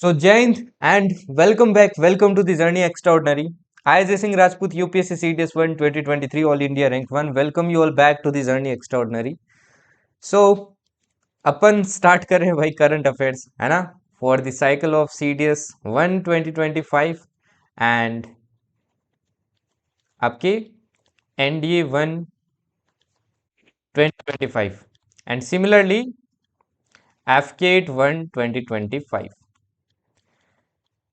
So Jain and welcome back. Welcome to the Journey Extraordinary. I Ajay Singh Rajput UPSC CDS 1 2023 All India Rank 1. Welcome you all back to the Journey Extraordinary. So upon start कर रहे हैं भाई current affairs है ना for the cycle of CDS 1 2025 and आपके NDA 1 2025 and similarly FCAT 1 2025।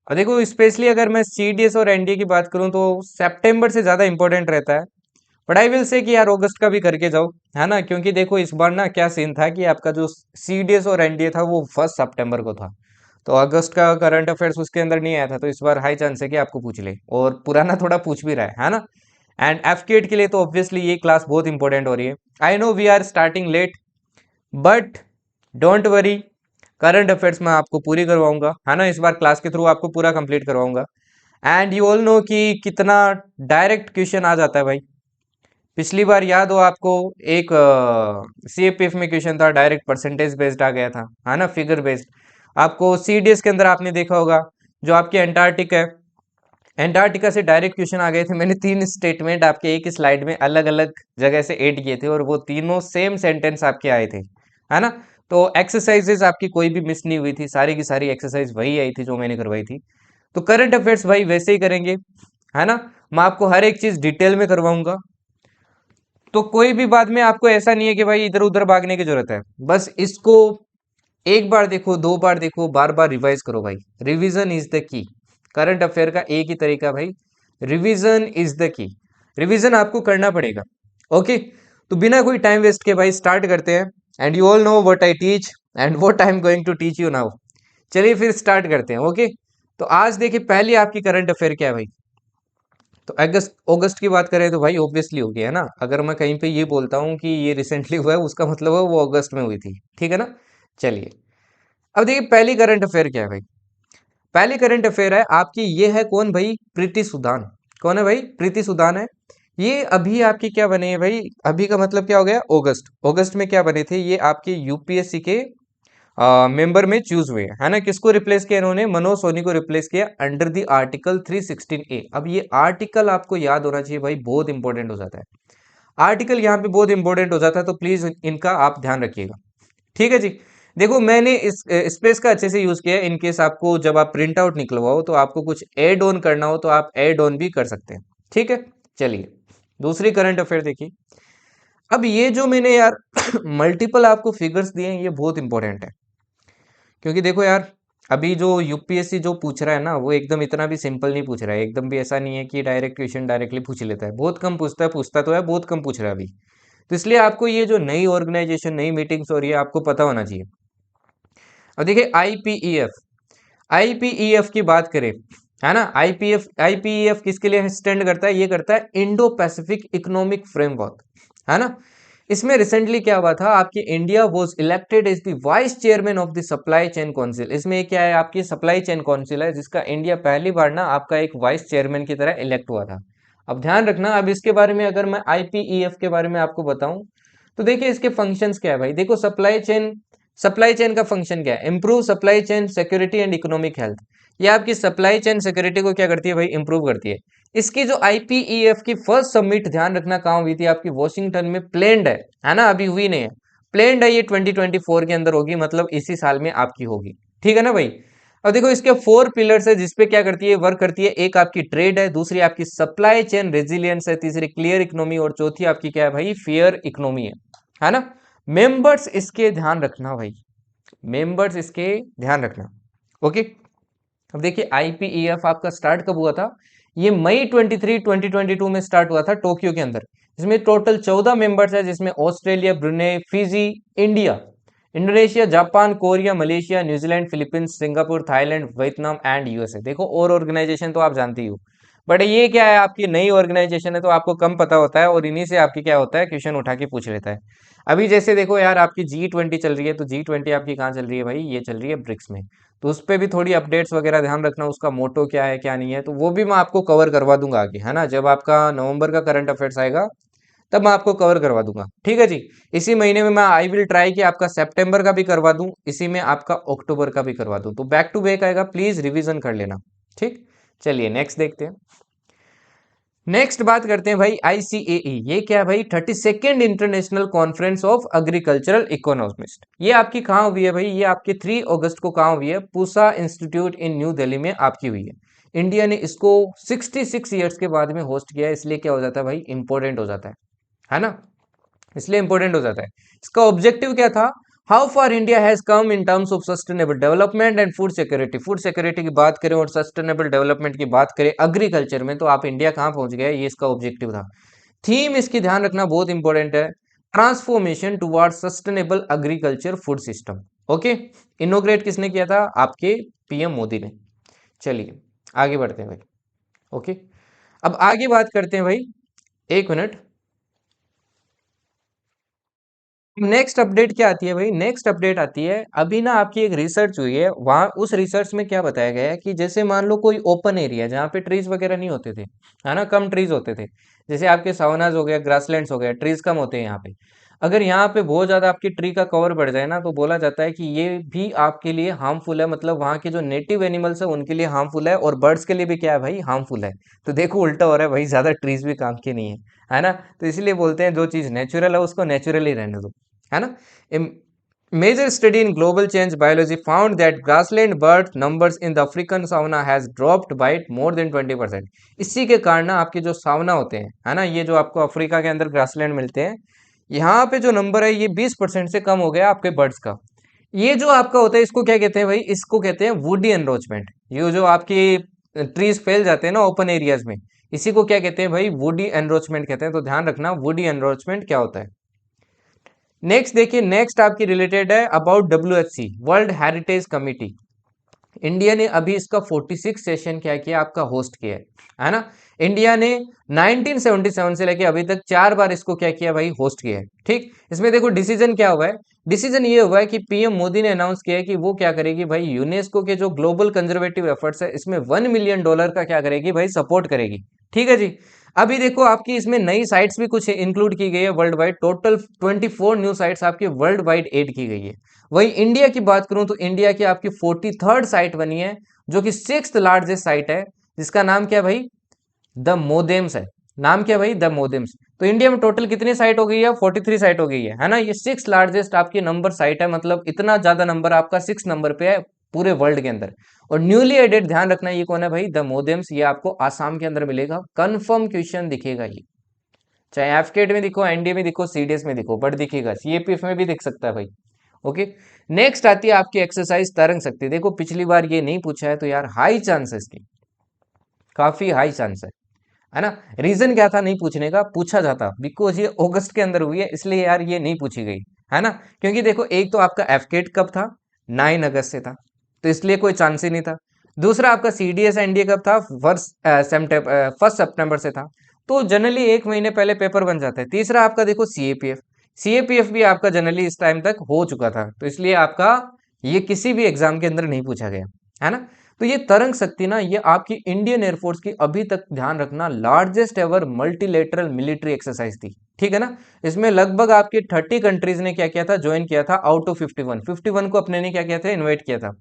और देखो specially अगर मैं CDS और NDA की बात करूं तो सितंबर से ज़्यादा इंपॉर्टेंट रहता है। बट आई विल से कि यार अगस्त का भी करके जाओ है ना, क्योंकि देखो इस बार ना क्या सीन था कि आपका जो CDS और NDA था वो 1 सितंबर को था। तो अगस्त का करंट अफेयर्स उसके अंदर नहीं आया था, तो इस बार हाई चांस है कि आपको पूछ ले और पुराना थोड़ा पूछ भी रहा है ना। एंड FCAT के लिए तो ऑब्वियसली ये क्लास बहुत इंपॉर्टेंट हो रही है। I know we are starting late but don't worry, current affairs मैं आपको पूरी करवाऊंगा है ना, इस बार क्लास के थ्रू आपको पूरा कंप्लीट करवाऊंगा। एंड यू ऑल नो कि कितना डायरेक्ट क्वेश्चन आ जाता है भाई। पिछली बार याद हो आपको एक CAPF में क्वेश्चन था, डायरेक्ट परसेंटेज बेस्ड आ गया था है ना, फिगर बेस्ड। आपको CDS के अंदर आपने देखा होगा जो आपके एंटार्क्टिका है, एंटार्क्टिका से डायरेक्ट क्वेश्चन आ गए थे। मैंने 3 स्टेटमेंट आपके एक ही स्लाइड में अलग अलग जगह से ऐड किए थे और वो तीनों सेम सेंटेंस आपके आए थे है ना। तो एक्सरसाइजेस आपकी कोई भी मिस नहीं हुई थी, सारी की सारी एक्सरसाइज वही आई थी जो मैंने करवाई थी। तो करंट अफेयर्स भाई वैसे ही करेंगे है ना, मैं आपको हर एक चीज डिटेल में करवाऊंगा। तो कोई भी बात में आपको ऐसा नहीं है कि भाई इधर उधर भागने की जरूरत है, बस इसको एक बार देखो, 2 बार देखो, बार बार रिवाइज करो भाई। Revision is the key. Current affair का एक ही तरीका भाई, revision is the key. Revision आपको करना पड़ेगा। ओके, तो बिना कोई टाइम वेस्ट के भाई स्टार्ट करते हैं। And you all know what I teach and what I am going to teach you now. चलिए फिर स्टार्ट करते हैं। ओके, तो आज देखिए पहली आपकी करंट अफेयर क्या है भाई। तो अगस्त अगस्त की बात करें तो भाई ऑब्वियसली होगी है ना, अगर मैं कहीं पे ये बोलता हूँ कि ये रिसेंटली हुआ है उसका मतलब है वो अगस्त में हुई थी, ठीक है ना। चलिए अब देखिए पहली करंट अफेयर क्या है भाई। पहली करंट अफेयर है आपकी, ये है कौन भाई, प्रीति सुदान। कौन है भाई, प्रीति सुदान है। ये अभी आपकी क्या बने हैं भाई, अभी का मतलब क्या हो गया, अगस्त। अगस्त में क्या बने थे ये आपके UPSC के मेंबर में चूज हुए है ना। किसको रिप्लेस किया इन्होंने, मनोज सोनी को रिप्लेस किया अंडर द आर्टिकल 316A। अब ये आर्टिकल आपको याद होना चाहिए भाई, बहुत इंपॉर्टेंट हो जाता है। आर्टिकल यहाँ पे बहुत इंपॉर्टेंट हो जाता है, तो प्लीज इनका आप ध्यान रखिएगा, ठीक है जी। देखो मैंने इस स्पेस का अच्छे से यूज किया है, इनकेस आपको जब आप प्रिंट आउट निकलवाओ तो आपको कुछ एड ऑन करना हो तो आप एड ऑन भी कर सकते हैं, ठीक है। चलिए दूसरी करंट अफेयर देखिए। अब ये जो मैंने यार मल्टीपल आपको फिगर्स दिए हैं ये बहुत इंपॉर्टेंट है, क्योंकि देखो यार अभी जो UPSC जो पूछ रहा है ना वो एकदम इतना भी सिंपल नहीं पूछ रहा है, एकदम भी ऐसा नहीं है कि डायरेक्ट क्वेश्चन डायरेक्टली पूछ लेता है, बहुत कम पूछता है, पूछता तो है बहुत कम पूछ रहा है अभी। तो इसलिए आपको ये जो नई ऑर्गेनाइजेशन नई मीटिंग्स हो रही है आपको पता होना चाहिए। अब देखिए आईपीईएफ की बात करें है ना, आईपीईएफ किसके लिए स्टैंड करता है, ये करता है इंडो पैसिफिक इकोनॉमिक फ्रेमवर्क है ना। इसमें रिसेंटली क्या हुआ था, आपकी India was elected as the vice chairman of the supply chain council. इसमें क्या है, आपकी सप्लाई चेन काउंसिल है जिसका इंडिया पहली बार ना आपका एक वाइस चेयरमैन की तरह इलेक्ट हुआ था। अब ध्यान रखना, अब इसके बारे में अगर मैं आईपीईएफ के बारे में आपको बताऊं तो देखिए इसके फंक्शंस क्या है भाई। देखो सप्लाई चेन का फंक्शन क्या है, improve supply chain security and economic health. ये आपकी सप्लाई चेन सिक्योरिटी को क्या करती है भाई, इंप्रूव करती है। इसकी जो आईपीईएफ की फर्स्ट सबमिट ध्यान रखना कहाँ हुई थी, आपकी वॉशिंगटन में प्लेन्ड है ना, अभी हुई नहीं है, प्लेन्ड है, ये 2024 के अंदर होगी, मतलब इसी साल में आपकी होगी, ठीक है ना भाई। अब देखो इसके 4 पिलर्स है जिसपे क्या करती है, वर्क करती है। एक आपकी ट्रेड है, दूसरी आपकी सप्लाई चेन रेजिलियंस है, तीसरी क्लियर इकोनॉमी और चौथी आपकी क्या है भाई, फेयर इकोनॉमी है ना। मेंबर्स इसके ध्यान रखना भाई, मेंबर्स इसके ध्यान रखना। ओके, अब देखिए आईपीईएफ आपका स्टार्ट कब हुआ था, ये मई 23 2022 में स्टार्ट हुआ था टोक्यो के अंदर। इसमें टोटल 14 मेंबर्स है, जिसमें Australia, Brunei, Fiji, India, Indonesia, Japan, Korea, Malaysia, New Zealand, Philippines, Singapore, Thailand, Vietnam and USA. देखो और ऑर्गेनाइजेशन तो आप जानते ही हो, बट ये क्या है आपकी नई ऑर्गेनाइजेशन है तो आपको कम पता होता है और इन्हीं से आपकी क्या होता है, क्वेश्चन उठा के पूछ लेता है। अभी जैसे देखो यार आपकी G20 चल रही है, तो G20 आपकी कहाँ चल रही है भाई, ये चल रही है ब्रिक्स में। तो उस पर भी थोड़ी अपडेट्स वगैरह ध्यान रखना, उसका मोटो क्या है क्या नहीं है, तो वो भी मैं आपको कवर करवा दूंगा आगे है ना, जब आपका नवंबर का करंट अफेयर्स आएगा तब मैं आपको कवर करवा दूंगा। ठीक है जी। इसी महीने में मैं आई विल ट्राई कि आपका सितंबर का भी करवा दूं, इसी में आपका अक्टूबर का भी करवा दूं, तो बैक टू बैक आएगा, प्लीज रिवीजन कर लेना। ठीक, चलिए नेक्स्ट देखते हैं। नेक्स्ट बात करते हैं भाई ICAE। ये क्या है भाई? 32nd international conference of agricultural economist. ये आपकी कहाँ हुई है भाई? ये आपकी 3 अगस्त को कहाँ हुई है? पूसा इंस्टीट्यूट इन न्यू दिल्ली में आपकी हुई है। इंडिया ने इसको 66 ईयर्स के बाद में होस्ट किया है, इसलिए क्या हो जाता है भाई? इंपॉर्टेंट हो जाता है ना? इसलिए इंपॉर्टेंट हो जाता है। इसका ऑब्जेक्टिव क्या था? How far India has come in terms of sustainable development and food security. Food security की बात करें और सस्टेनेबल डेवलपमेंट की बात करें एग्रीकल्चर में, तो आप इंडिया कहाँ पहुंच गए, ये इसका ऑब्जेक्टिव था। थीम इसकी ध्यान रखना बहुत इंपॉर्टेंट है, transformation toward sustainable agriculture food system. Okay, इनोग्रेट किसने किया था? आपके PM मोदी ने। चलिए आगे बढ़ते हैं भाई। ओके, अब आगे बात करते हैं भाई, एक मिनट। नेक्स्ट अपडेट क्या आती है भाई? नेक्स्ट अपडेट आती है, अभी ना आपकी एक रिसर्च हुई है, वहां उस रिसर्च में क्या बताया गया है कि जैसे मान लो कोई ओपन एरिया जहाँ पे ट्रीज वगैरह नहीं होते थे, है ना, कम ट्रीज होते थे, जैसे आपके सावनाज हो गया, ग्रासलैंड्स हो गया, ट्रीज कम होते हैं यहाँ पे। अगर यहाँ पे बहुत ज्यादा आपकी ट्री का कवर बढ़ जाए ना, तो बोला जाता है कि ये भी आपके लिए हार्मफुल है, मतलब वहाँ के जो नेटिव एनिमल्स है उनके लिए हार्मफुल है, और बर्ड्स के लिए भी क्या है भाई? हार्मफुल है। तो देखो उल्टा हो रहा है भाई, ज्यादा ट्रीज भी काम की नहीं है ना? तो इसलिए बोलते हैं जो चीज नेचुरल है उसको नेचुरली रहने दो, है ना? A major study in global change biology found that grassland bird numbers in the African savanna has dropped by more than 20%। इसी के कारण ना आपके जो सावना होते हैं, है ना, ये जो आपको अफ्रीका के अंदर ग्रासलैंड मिलते हैं, यहाँ पे जो नंबर है ये 20% से कम हो गया आपके बर्ड्स का। ये जो आपका होता है इसको क्या कहते हैं भाई? इसको कहते हैं वुडी एनरोचमेंट। ये जो आपकी ट्रीज फैल जाते हैं ना ओपन एरियाज में, इसी को क्या कहते हैं भाई? वुडी एनरोचमेंट कहते हैं। तो ध्यान रखना वुडी एनरोचमेंट क्या होता है। नेक्स्ट देखिए, नेक्स्ट आपकी रिलेटेड है about WHC, world heritage committee. India ने अभी इसका 46 सेशन क्या किया? आपका होस्ट किया है ना? इंडिया ने 1977 से लेके अभी तक 4 बार इसको क्या किया भाई? होस्ट किया है। ठीक, इसमें देखो डिसीजन क्या हुआ है? डिसीजन ये हुआ है कि PM मोदी ने अनाउंस किया है कि वो क्या करेगी भाई? यूनेस्को के जो ग्लोबल कंजर्वेटिव एफर्ट्स है इसमें $1 मिलियन का क्या करेगी भाई? सपोर्ट करेगी। ठीक है जी। अभी देखो आपकी इसमें नई साइट्स भी कुछ इंक्लूड की गई है world wide, total 24 new sites आपकी वर्ल्ड वाइड एड की गई है। वही इंडिया की बात करूं तो इंडिया की आपकी 43rd साइट बनी है, जो कि 6th लार्जेस्ट साइट है, जिसका नाम क्या है भाई? द मोदेम्स है। नाम क्या भाई? द मोदेम्स। तो इंडिया में टोटल कितनी साइट हो गई है? 43 साइट हो गई है ना? ये 6 लार्जेस्ट आपकी नंबर साइट है, मतलब इतना ज्यादा नंबर आपका 6 नंबर पे है पूरे वर्ल्ड के अंदर। और न्यूली एडेड, ध्यान रखना ये कौन है भाई? द मोदेम्स। ये आपको आसाम के अंदर मिलेगा, कंफर्म क्वेश्चन दिखेगा ये, चाहे एफकेट में दिखो, एनडीए में दिखो, CDS में दिखो, बट दिखेगा। CAPF में भी दिख सकता है भाई। ओके, नेक्स्ट आती है आपकी एक्सरसाइज तरंग शक्ति। देखो पिछली बार ये नहीं पूछा है, तो यार हाई चांस है इसकी, काफी हाई चांस है ना? रीजन क्या था नहीं पूछने का? पूछा जाता, बिकॉज ये अगस्त के अंदर हुई है, इसलिए यार ये नहीं पूछी गई, है ना? क्योंकि देखो एक तो आपका एफकेट कब था? 9 अगस्त से था, तो इसलिए कोई चांस ही नहीं था। दूसरा आपका CDS एनडीए कब था? 1 सितंबर से था, तो जनरली 1 महीने पहले पेपर बन जाता है। तीसरा आपका देखो CAPF भी आपका जनरली इस टाइम तक हो चुका था, तो इसलिए आपका ये किसी भी एग्जाम के अंदर नहीं पूछा गया, है ना? तो ये तरंग शक्ति ना, ये आपकी इंडियन एयरफोर्स की अभी तक, ध्यान रखना, largest ever multilateral military exercise थी। ठीक है ना? इसमें लगभग आपके 30 कंट्रीज ने क्या किया था? ज्वाइन किया था आउट ऑफ 51 को अपने ने क्या किया था? इन्वाइट किया था।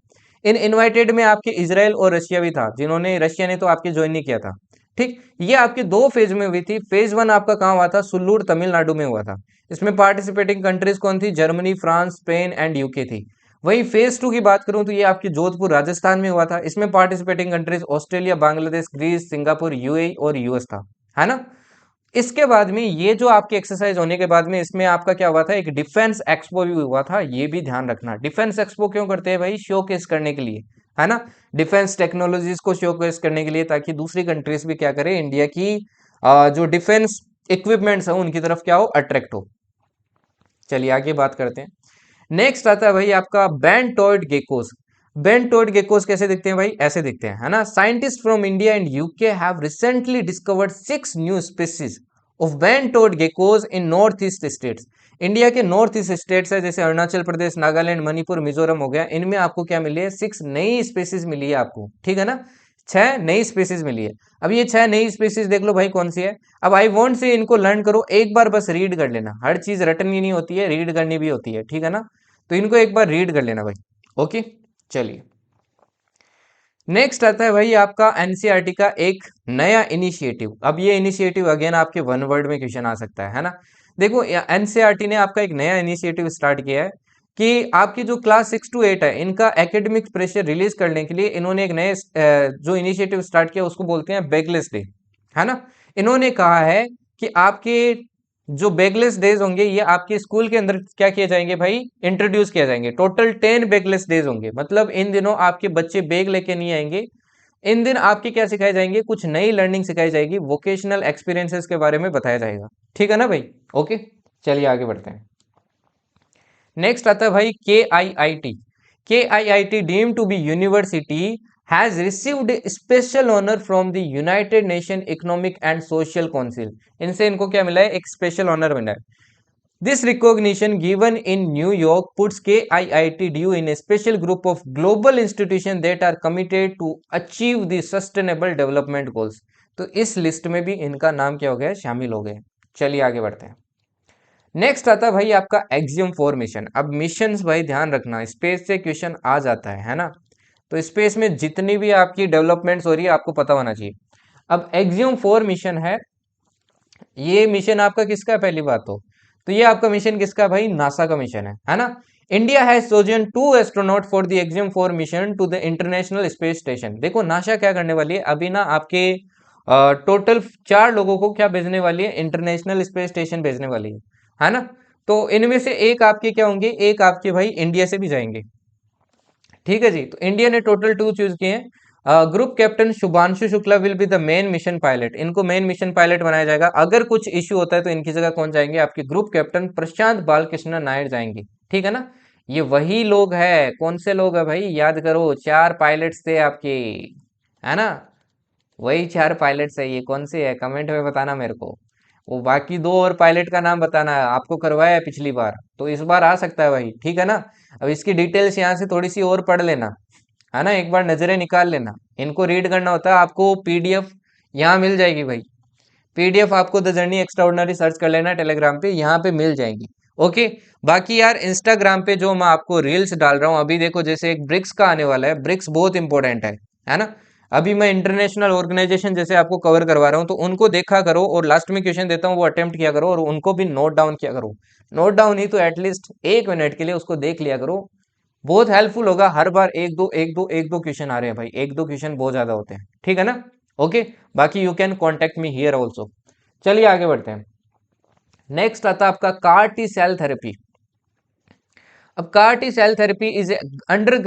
इन इन्वाइटेड में आपके इजराइल और रशिया भी था, जिन्होंने, रशिया ने तो आपके ज्वाइन नहीं किया था। ठीक, ये आपके 2 फेज में हुई थी। फेज 1 आपका कहाँ हुआ था? सुल्लूर तमिलनाडु में हुआ था। इसमें पार्टिसिपेटिंग कंट्रीज कौन थी? Germany, France, Spain and UK थी। वही फेज 2 की बात करूं तो ये आपकी जोधपुर राजस्थान में हुआ था। इसमें participating countries Australia, Bangladesh, Greece, Singapore, UAE और US था, है ना? इसके बाद में ये जो आपकी एक्सरसाइज होने के बाद में इसमें आपका क्या हुआ था? एक डिफेंस एक्सपो भी हुआ था, ये भी ध्यान रखना। डिफेंस एक्सपो क्यों करते हैं भाई? शोकेस करने के लिए, है ना? डिफेंस टेक्नोलॉजीज को शोकेस करने के लिए, ताकि दूसरी कंट्रीज भी क्या करें? इंडिया की जो डिफेंस इक्विपमेंट्स है उनकी तरफ क्या हो? अट्रैक्ट हो। चलिए आगे बात करते हैं। नेक्स्ट आता है भाई आपका बेंटोइड गेकोस। बेंटोइड गेकोस कैसे दिखते हैं भाई? ऐसे दिखते हैं, है ना? Scientist from India and UK have recently discovered 6 new species of bentoid geckos in north east states. India के नॉर्थ ईस्ट स्टेट्स है, जैसे अरुणाचल प्रदेश, नागालैंड, मणिपुर, मिजोरम हो गया, इनमें आपको क्या मिली है? 6 नई स्पीसीज मिली है आपको। ठीक है ना? 6 नई स्पीसीज मिली है। अब ये 6 नई स्पीसीज देख लो भाई कौन सी है। अब आई वॉन्ट से इनको लर्न करो, एक बार बस रीड कर लेना, हर चीज रटनी नहीं होती है, रीड करनी भी होती है, ठीक है ना। तो इनको एक बार रीड कर लेना भाई। ओके, चलिए नेक्स्ट आता है भाई आपका एनसीईआरटी का एक नया इनिशिएटिव। अब ये इनिशिएटिव अगेन आपके वन वर्ड में क्वेश्चन आ सकता है ना। देखो एनसीईआरटी ने आपका एक नया इनिशिएटिव स्टार्ट किया है कि आपकी जो क्लास 6 to 8 है इनका एकेडमिक प्रेशर रिलीज करने के लिए इन्होंने एक नए जो इनिशिएटिव स्टार्ट किया उसको बोलते हैं बैकलेस डे, है ना। इन्होंने कहा है कि आपके जो बैगलेस डेज होंगे ये आपके स्कूल के अंदर क्या किए जाएंगे भाई, इंट्रोड्यूस किया जाएंगे। टोटल 10 बैगलेस डेज होंगे, मतलब इन दिनों आपके बच्चे बैग लेके नहीं आएंगे। इन दिन आपके क्या सिखाए जाएंगे, कुछ नई लर्निंग सिखाई जाएगी, वोकेशनल एक्सपीरियंसेस के बारे में बताया जाएगा, ठीक है ना भाई। ओके, चलिए आगे बढ़ते हैं। नेक्स्ट आता है भाई के I I T deemed to be university has received special honour from the United Nation economic and social council. इनसे इनको क्या मिला है, एक स्पेशल ऑनर मिला है। This recognition given in New York puts KIITDU in a special group of global institutions that are committed to achieve the sustainable development goals। तो इस लिस्ट में भी इनका नाम क्या हो गया, शामिल हो गए। चलिए आगे बढ़ते हैं। नेक्स्ट आता है भाई आपका एक्सियम 4 मिशन। अब मिशंस भाई ध्यान रखना, स्पेस से क्वेश्चन आ जाता है ना। तो स्पेस में जितनी भी आपकी डेवलपमेंट्स हो रही है आपको पता होना चाहिए। अब एक्सियम 4 मिशन है, ये मिशन आपका किसका है पहली बात तो ये आपका मिशन किसका है भाई, नासा का मिशन है ना। India has chosen 2 astronaut for the Axiom 4 mission to the international space station. देखो नासा क्या करने वाली है अभी ना, आपके टोटल 4 लोगों को क्या भेजने वाली है, इंटरनेशनल स्पेस स्टेशन भेजने वाली है ना। तो इनमें से एक आपके क्या होंगे, एक आपके भाई इंडिया से भी जाएंगे, ठीक है जी। तो इंडिया ने टोटल 2 चूज किए हैं। Group captain Shubhanshu Shukla will be the main mission pilot, इनको मेन मिशन पायलट बनाया जाएगा। अगर कुछ इश्यू होता है तो इनकी जगह कौन जाएंगे, आपके ग्रुप कैप्टन प्रशांत बालकृष्ण नायर जाएंगे, ठीक है ना। ये वही लोग है, कौन से लोग है भाई, याद करो 4 पायलट्स थे आपके, है ना। वही 4 पायलट्स है, ये कौन से है कमेंट में बताना मेरे को। वो बाकी 2 और पायलट का नाम बताना है, आपको करवाया है पिछली बार तो इस बार आ सकता है भाई, ठीक है ना। अब इसकी डिटेल्स यहाँ से थोड़ी सी और पढ़ लेना, है ना, एक बार नजरें निकाल लेना। इनको रीड करना होता है आपको, पीडीएफ यहाँ मिल जाएगी भाई। पीडीएफ आपको द जर्नी एक्स्ट्राऑर्डिनरी सर्च कर लेना टेलीग्राम पे, यहाँ पे मिल जाएंगी। ओके, बाकी यार इंस्टाग्राम पे जो मैं आपको रील्स डाल रहा हूँ अभी देखो, जैसे एक ब्रिक्स का आने वाला है, ब्रिक्स बहुत इंपॉर्टेंट है ना। अभी मैं इंटरनेशनल ऑर्गेनाइजेशन जैसे आपको कवर करवा रहा हूँ तो उनको देखा करो, और लास्ट में क्वेश्चन देता हूँ वो अटेम्प्ट किया करो, और उनको भी नोट डाउन किया करो। नोट डाउन ही तो एटलीस्ट 1 मिनट के लिए उसको देख लिया करो, बहुत हेल्पफुल होगा। हर बार एक दो क्वेश्चन आ रहे हैं भाई, 1-2 क्वेश्चन बहुत ज्यादा होते हैं, ठीक है ना। ओके, बाकी you can contact me here also. चलिए आगे बढ़ते हैं। नेक्स्ट आता है आपका कार टी सेल थेरेपी। अब CAR T cell therapy is under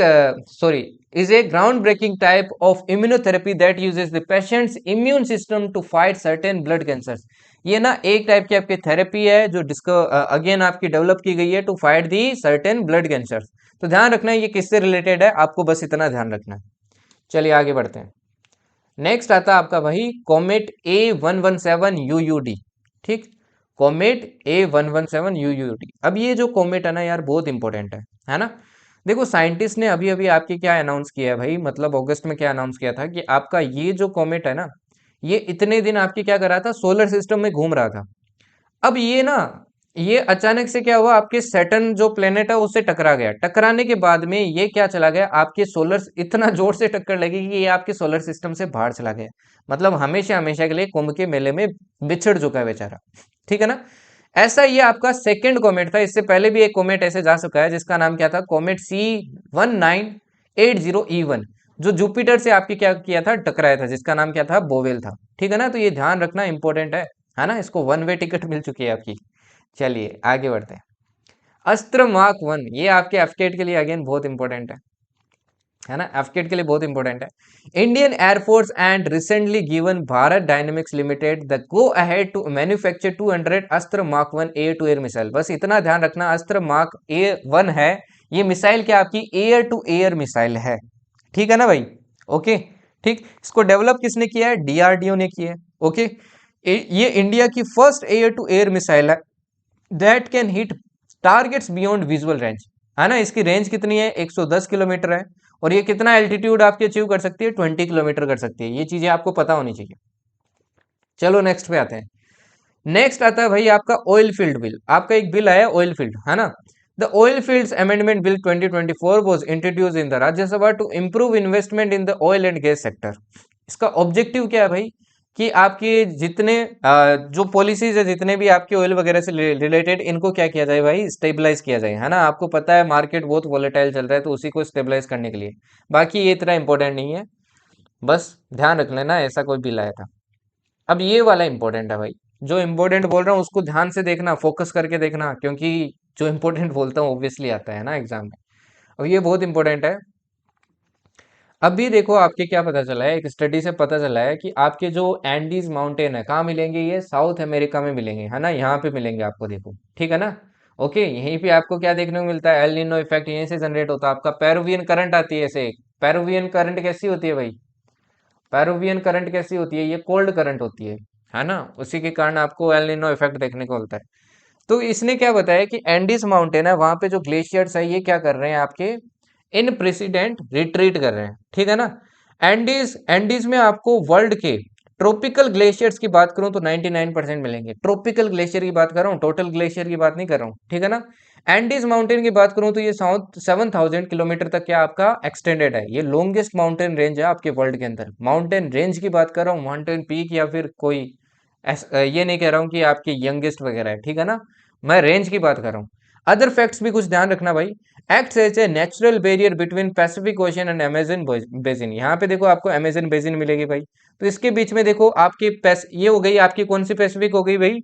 sorry is a ground breaking type of immunotherapy that uses the patient's immune system to fight certain blood cancers. ये ना एक टाइप की आपकी therapy है जो जिसको again आपकी डेवलप की गई है to fight the certain blood cancers. तो ध्यान रखना है ये किससे रिलेटेड है, आपको बस इतना ध्यान रखना है। चलिए आगे बढ़ते हैं। नेक्स्ट आता है आपका भाई कॉमेट A117UUD, ठीक, कॉमेट A117UUD। अब ये जो कॉमेट है ना यार बहुत इंपॉर्टेंट है ना। देखो साइंटिस्ट ने अभी अभी आपके क्या अनाउंस किया है भाई, मतलब अगस्त में क्या अनाउंस किया था कि आपका ये जो कॉमेट है ना, ये इतने दिन आपके क्या कर रहा था, सोलर सिस्टम में घूम रहा था। अब ये ना, ये अचानक से क्या हुआ, आपके सैटर्न जो प्लेनेट है उससे टकरा गया। टकराने के बाद में ये क्या चला गया, आपके सोलर, इतना जोर से टक्कर लगी कि ये आपके सोलर सिस्टम से बाहर चला गया। मतलब हमेशा हमेशा के लिए कुंभ के मेले में बिछड़ चुका है बेचारा, ठीक है ना। ऐसा ये आपका सेकंड कॉमेट था, इससे पहले भी एक कॉमेट ऐसे जा चुका है जिसका नाम क्या था, कॉमेट C1980E1, जो जुपिटर से आपकी क्या किया था, टकराया था, जिसका नाम क्या था, बोवेल था, ठीक है ना। तो ये ध्यान रखना इंपॉर्टेंट है ना। इसको 1 वे टिकट मिल चुकी है आपकी। चलिए आगे बढ़ते हैं। अस्त्र मार्क 1, ये आपके एफकेट के लिए अगेन बहुत इंपॉर्टेंट है ना, एफकेट के लिए बहुत इंपॉर्टेंट है। Indian air force and recently given Bharat Dynamics Limited the go ahead to manufacture 200 Astra mark 1 air to air missile. बस इतना ध्यान रखना, अस्त्र मार्क A1 है, ये मिसाइल क्या आपकी एयर टू एयर मिसाइल है, ठीक है ना भाई। ओके, ठीक, इसको डेवलप किसने किया है, DRDO ने किया है। ओके, ये इंडिया की first air to air missile है that can hit targets beyond visual range, है ना। इसकी रेंज कितनी है, 110 किलोमीटर है, और ये कितना एल्टीट्यूड आपकी अचीव कर सकती है, 20 किलोमीटर कर सकती है। ये चीजें आपको पता होनी चाहिए। चलो नेक्स्ट पे आते हैं। नेक्स्ट आता है भाई आपका ऑयल फील्ड बिल। आपका एक बिल आया ऑयल फील्ड, है ना। The oil fields amendment bill 2024 was introduce in the Rajya Sabha to improve investment in the oil and gas sector. इसका ऑब्जेक्टिव क्या है भाई, कि आपके जितने जो पॉलिसीज है, जितने भी आपके ऑयल वगैरह से रिलेटेड, इनको क्या किया जाए भाई, स्टेबलाइज किया जाए, है ना। आपको पता है मार्केट बहुत वॉलेटाइल चल रहा है, तो उसी को स्टेबलाइज करने के लिए। बाकी ये इतना इंपॉर्टेंट नहीं है, बस ध्यान रख लेना ऐसा कोई बिल आया था। अब ये वाला इंपॉर्टेंट है भाई, जो इंपॉर्टेंट बोल रहा हूँ उसको ध्यान से देखना, फोकस करके देखना, क्योंकि जो इंपॉर्टेंट बोलता हूँ ऑब्वियसली आता है ना एग्जाम में। और ये बहुत इंपॉर्टेंट है। अभी देखो आपके क्या पता चला है, एक स्टडी से पता चला है कि आपके जो एंडीज माउंटेन है कहाँ मिलेंगे, ये साउथ अमेरिका में मिलेंगे, है ना। यहाँ पे मिलेंगे आपको, देखो ठीक है ना। ओके, यहीं पे आपको क्या देखने को मिलता है, एल नीनो इफेक्ट यहीं से जनरेट होता है। आपका पेरुवियन करंट आती है ऐसे। पेरुवियन करंट कैसी होती है भाई, पेरुवियन करंट कैसी होती है, ये कोल्ड करंट होती है ना। उसी के कारण आपको एल नीनो इफेक्ट देखने को मिलता है। तो इसने क्या बताया कि एंडीज माउंटेन है, वहां पे जो ग्लेशियर्स है ये क्या कर रहे हैं आपके, इन प्रेसिडेंट रिट्रीट कर रहे हैं, ठीक है ना। एंडीज एंडीज में आपको वर्ल्ड के ट्रॉपिकल ग्लेशियर्स की बात करूं तो 99% मिलेंगे। ट्रॉपिकल ग्लेशियर की बात कर रहा हूँ, टोटल ग्लेशियर की बात नहीं कर रहा हूँ, ठीक है ना। एंडीज माउंटेन की बात करूं तो ये 7,000 किलोमीटर तक क्या आपका एक्सटेंडेड है। ये लॉन्गेस्ट माउंटेन रेंज है आपके वर्ल्ड के अंदर। माउंटेन रेंज की बात कर रहा हूँ, माउंटेन पीक या फिर कोई ये नहीं कह रहा हूँ कि आपके यंगेस्ट वगैरह है, ठीक है ना। मैं रेंज की बात कर रहा हूँ। अदर फैक्ट्स भी कुछ ध्यान रखना भाई। Act as a natural barrier between Pacific Ocean and Amazon basin. यहाँ पे देखो आपको अमेजन बेसिन मिलेगी भाई। तो इसके बीच में देखो आपकी ये हो गई आपकी कौन सी पैसिफिक हो गई भाई,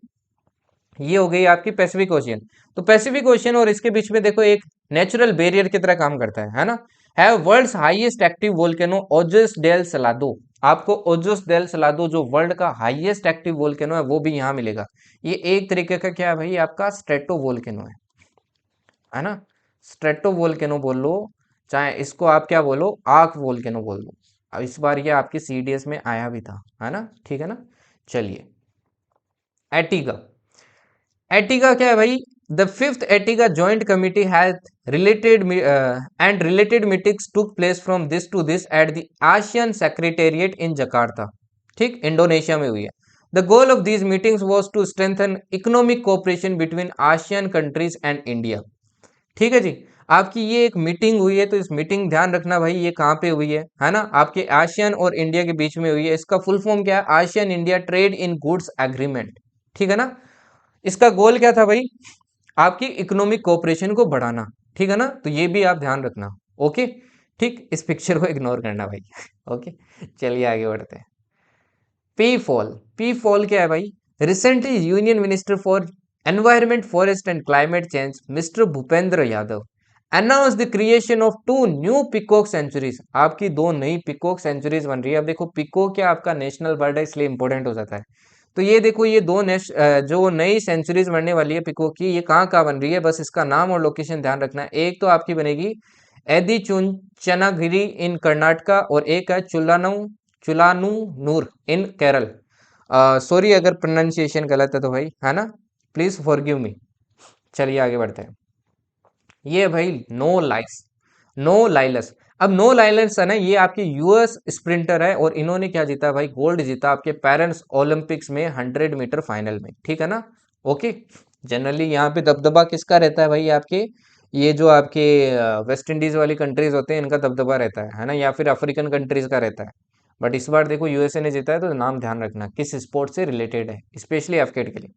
ये हो गई आपकी पैसिफिक ओशियन। तो पैसिफिक ओशियन और इसके बीच में देखो एक नेचुरल बैरियर की तरह काम करता है ना। Have world's highest active volcano Ojos del Salado. आपको ओजस डेल सलादो जो वर्ल्ड का हाईएस्ट एक्टिव वोल्केनो है वो भी यहाँ मिलेगा। ये एक तरीके का क्या है भाई, आपका स्ट्रेटो वोल्केनो है ना। स्ट्रेटो वोल्केनो बोल लो, चाहे इसको आप क्या बोलो, आर्क वोल्केनो बोल दो। अब इस बार ये आपके सीडीएस में आया भी था, है ना, ठीक है ना। चलिए, एटिगा। एटिगा क्या है भाई, the fifth AITIGA joint committee has related and related meetings took place from this to this at the ASEAN secretariat in Jakarta, ठीक, इंडोनेशिया में हुई है। The goal of these meetings was to strengthen economic cooperation between ASEAN countries and India, ठीक है जी। आपकी ये एक meeting हुई है, तो इस मीटिंग ध्यान रखना भाई ये कहाँ पे हुई है ना, आपके आसियान और इंडिया के बीच में हुई है। इसका फुल फॉर्म क्या है, ASEAN India trade in goods agreement, ठीक है ना। इसका गोल क्या था भाई, आपकी इकोनॉमिक कोऑपरेशन को बढ़ाना, ठीक है ना। तो ये भी आप ध्यान रखना, ओके। ठीक, इस पिक्चर को इग्नोर करना भाई ओके, चलिए आगे बढ़ते हैं। P fall. पी फॉल क्या है भाई, recently union minister for environment forest and climate change mister Bhupendra Yadav announce the creation of 2 new peacock sanctuaries. आपकी 2 नई पिकॉक सेंचुरीज बन रही है। अब देखो पिकॉक क्या आपका नेशनल बर्ड है, इसलिए इंपॉर्टेंट हो जाता है। तो ये देखो ये जो नई सेंचुरीज बनने वाली है पिकॉक की, ये कहाँ कहाँ बन रही है, बस इसका नाम और लोकेशन ध्यान रखना है। एक तो आपकी बनेगी एदी चनागिरी इन कर्नाटका, और एक है चुलानूर इन केरल। सॉरी अगर प्रोनाउंसिएशन गलत है तो भाई, है ना, प्लीज फॉरगिव मी। चलिए आगे बढ़ते हैं। ये भाई नो लाइलस। अब नो लाइलस है ना, ये आपके यूएस स्प्रिंटर है, और इन्होंने क्या जीता भाई, गोल्ड जीता आपके पेरेंट्स ओलंपिक्स में 100 मीटर फाइनल में, ठीक है ना। ओके, जनरली यहाँ पे दबदबा किसका रहता है भाई, आपके ये जो आपके वेस्ट इंडीज वाली कंट्रीज होते हैं इनका दबदबा रहता है ना, या फिर अफ्रीकन कंट्रीज का रहता है। बट इस बार देखो यूएसए ने जीता है, तो नाम ध्यान रखना किस स्पोर्ट से रिलेटेड है, स्पेशली एफकेट के लिए।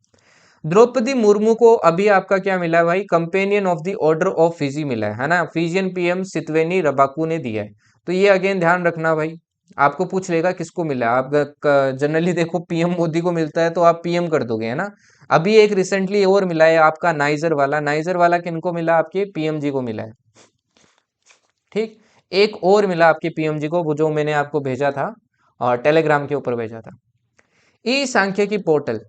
द्रौपदी मुर्मू को अभी आपका क्या मिला है भाई, companion of the order of Fiji मिला है ना। फिजियन पीएम सितवेनी रबाकू ने दिया है। तो ये अगेन ध्यान रखना भाई, आपको पूछ लेगा किसको मिला है। आप जनरली देखो पीएम मोदी को मिलता है तो आप पीएम कर दोगे, है ना। अभी एक रिसेंटली और मिला है आपका नाइजर वाला किनको मिला, आपके पीएमजी को मिला है, ठीक। एक और मिला आपके पीएमजी को, वो जो मैंने आपको भेजा था और टेलीग्राम के ऊपर भेजा था। ई सांख्यिकी पोर्टल।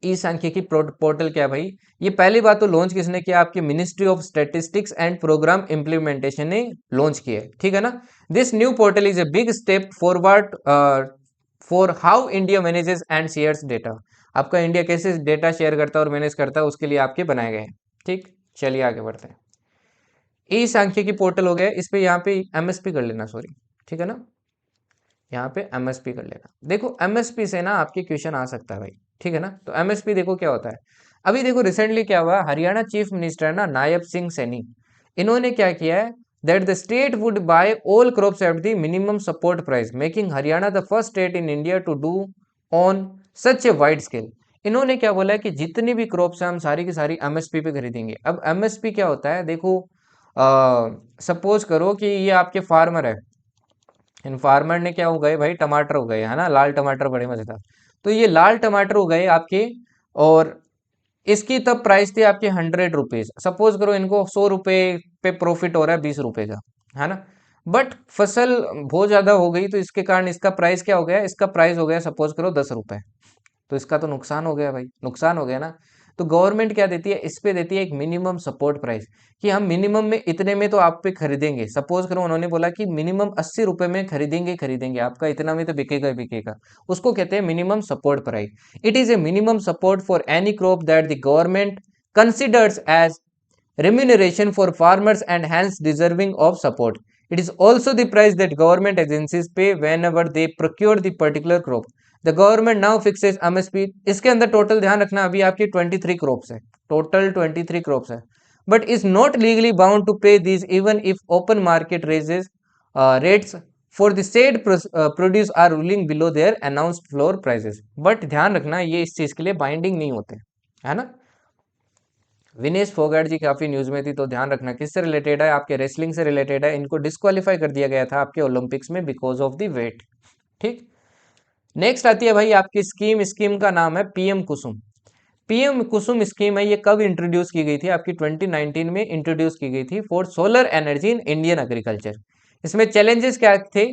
ई सांख्यिकी पोर्टल क्या है भाई, ये पहली बात तो लॉन्च किसने किया, आपकी ministry of statistics and programme implementation ने लॉन्च किया है, ठीक है ना। This new portal is a big step forward for how India manages and shares data. आपका इंडिया कैसे डेटा शेयर करता है और मैनेज करता है, उसके लिए आपके बनाए गए हैं, ठीक। चलिए आगे बढ़ते हैं। ई सांख्यिकी पोर्टल हो गया, इस पे यहाँ पे एमएसपी कर लेना, सॉरी, ठीक है ना, यहाँ पे एमएसपी कर लेना। देखो एमएसपी से ना आपके क्वेश्चन आ सकता है भाई, ठीक है ना। तो एमएसपी देखो क्या होता है। अभी देखो रिसेंटली क्या हुआ, हरियाणा चीफ मिनिस्टर है ना नायब सिंह सैनी, इन्होंने क्या किया है, that the state would buy all crops at the minimum support price, making Haryana the first state in India to do on such a wide scale. इन्होंने क्या बोला है कि जितनी भी क्रॉप्स है हम सारी की सारी एमएसपी पे खरीदेंगे। अब एमएसपी क्या होता है, देखो सपोज करो कि ये आपके फार्मर है, इन फार्मर ने क्या उगाए भाई, टमाटर उगाए, है ना, लाल टमाटर बड़े मजेदार। तो ये लाल टमाटर उगाए आपके, और इसकी तब प्राइस थी आपके 100 रुपीज। सपोज करो इनको 100 रुपए पे प्रॉफिट हो रहा है, 20 रुपए का, है ना। बट फसल बहुत ज्यादा हो गई, तो इसके कारण इसका प्राइस क्या हो गया, इसका प्राइस हो गया सपोज करो 10 रुपए। तो इसका तो नुकसान हो गया भाई, नुकसान हो गया ना। तो गवर्नमेंट क्या देती है, इस पे देती है एक मिनिमम सपोर्ट प्राइस, कि हम मिनिमम में इतने में तो आप पे खरीदेंगे। सपोज करो उन्होंने बोला कि मिनिमम 80 रुपए में खरीदेंगे खरीदेंगे, आपका इतना में तो बिकेगा ही बिकेगा। उसको कहते हैं minimum support price. It is a minimum support for any crop that the government considers as remuneration for farmers and hence deserving of support. It is also the price that government agencies pay whenever they procure the particular crop. The government now fixes MSP. इसके अंदर total ध्यान रखना, अभी आपकी 23 crops है, total 23 crops है, but is not legally bound to pay this even if open market raises rates for the said produce are ruling below their announced floor prices. But ध्यान रखना ये इस चीज के लिए बाइंडिंग नहीं होते, है ना। विनेश फोगाट जी काफी न्यूज में थी, तो ध्यान रखना किससे रिलेटेड है, आपके रेसलिंग से रिलेटेड है। इनको डिस्क्वालीफाई कर दिया गया था आपके ओलंपिक्स में बिकॉज ऑफ द वेट, ठीक। नेक्स्ट आती है भाई आपकी स्कीम, स्कीम का नाम है पीएम कुसुम। पीएम कुसुम स्कीम है, ये कब इंट्रोड्यूस की गई थी, आपकी 2019 में इंट्रोड्यूस की गई थी for solar energy in Indian agriculture. इसमें चैलेंजेस क्या थे,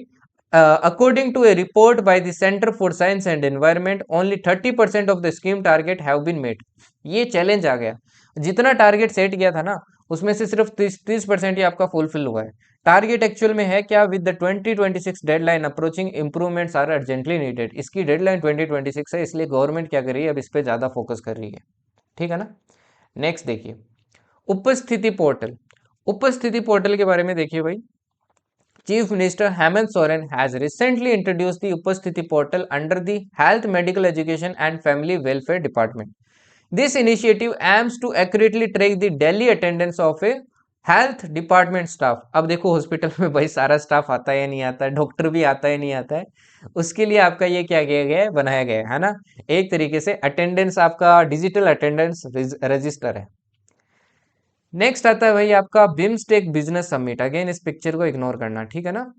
according to a report by the centre for science and environment only 30% of the scheme target have been met. ये चैलेंज आ गया, जितना टारगेट सेट किया था ना उसमें से सिर्फ 30% ही आपका फुलफिल हुआ है। टारगेट एक्चुअल में है क्या, with the 2026 deadline approaching improvements are urgently needed. इसकी डेडलाइन 2026 है, इसलिए गवर्नमेंट क्या कर रही है, अब इस पे ज्यादा फोकस कर रही है, ठीक है ना। नेक्स्ट देखिए उपस्थिति पोर्टल। उपस्थिति पोर्टल के बारे में देखिए भाई, Chief Minister Hemant Soren has recently introduced the Upasthiti portal under the Health, Medical Education and Family Welfare Department. This initiative aims to accurately track the daily attendance of a health department staff. अब देखो hospital में भाई सारा staff आता है या नहीं आता है, डॉक्टर भी आता है नहीं आता है, उसके लिए आपका ये क्या किया गया है, बनाया गया है ना, एक तरीके से अटेंडेंस, आपका डिजिटल अटेंडेंस रजिस्टर है। नेक्स्ट आता है भाई आपका बिम्स्टेक बिजनेस समिट। अगेन इस पिक्चर को इग्नोर करना, ठीक है ना।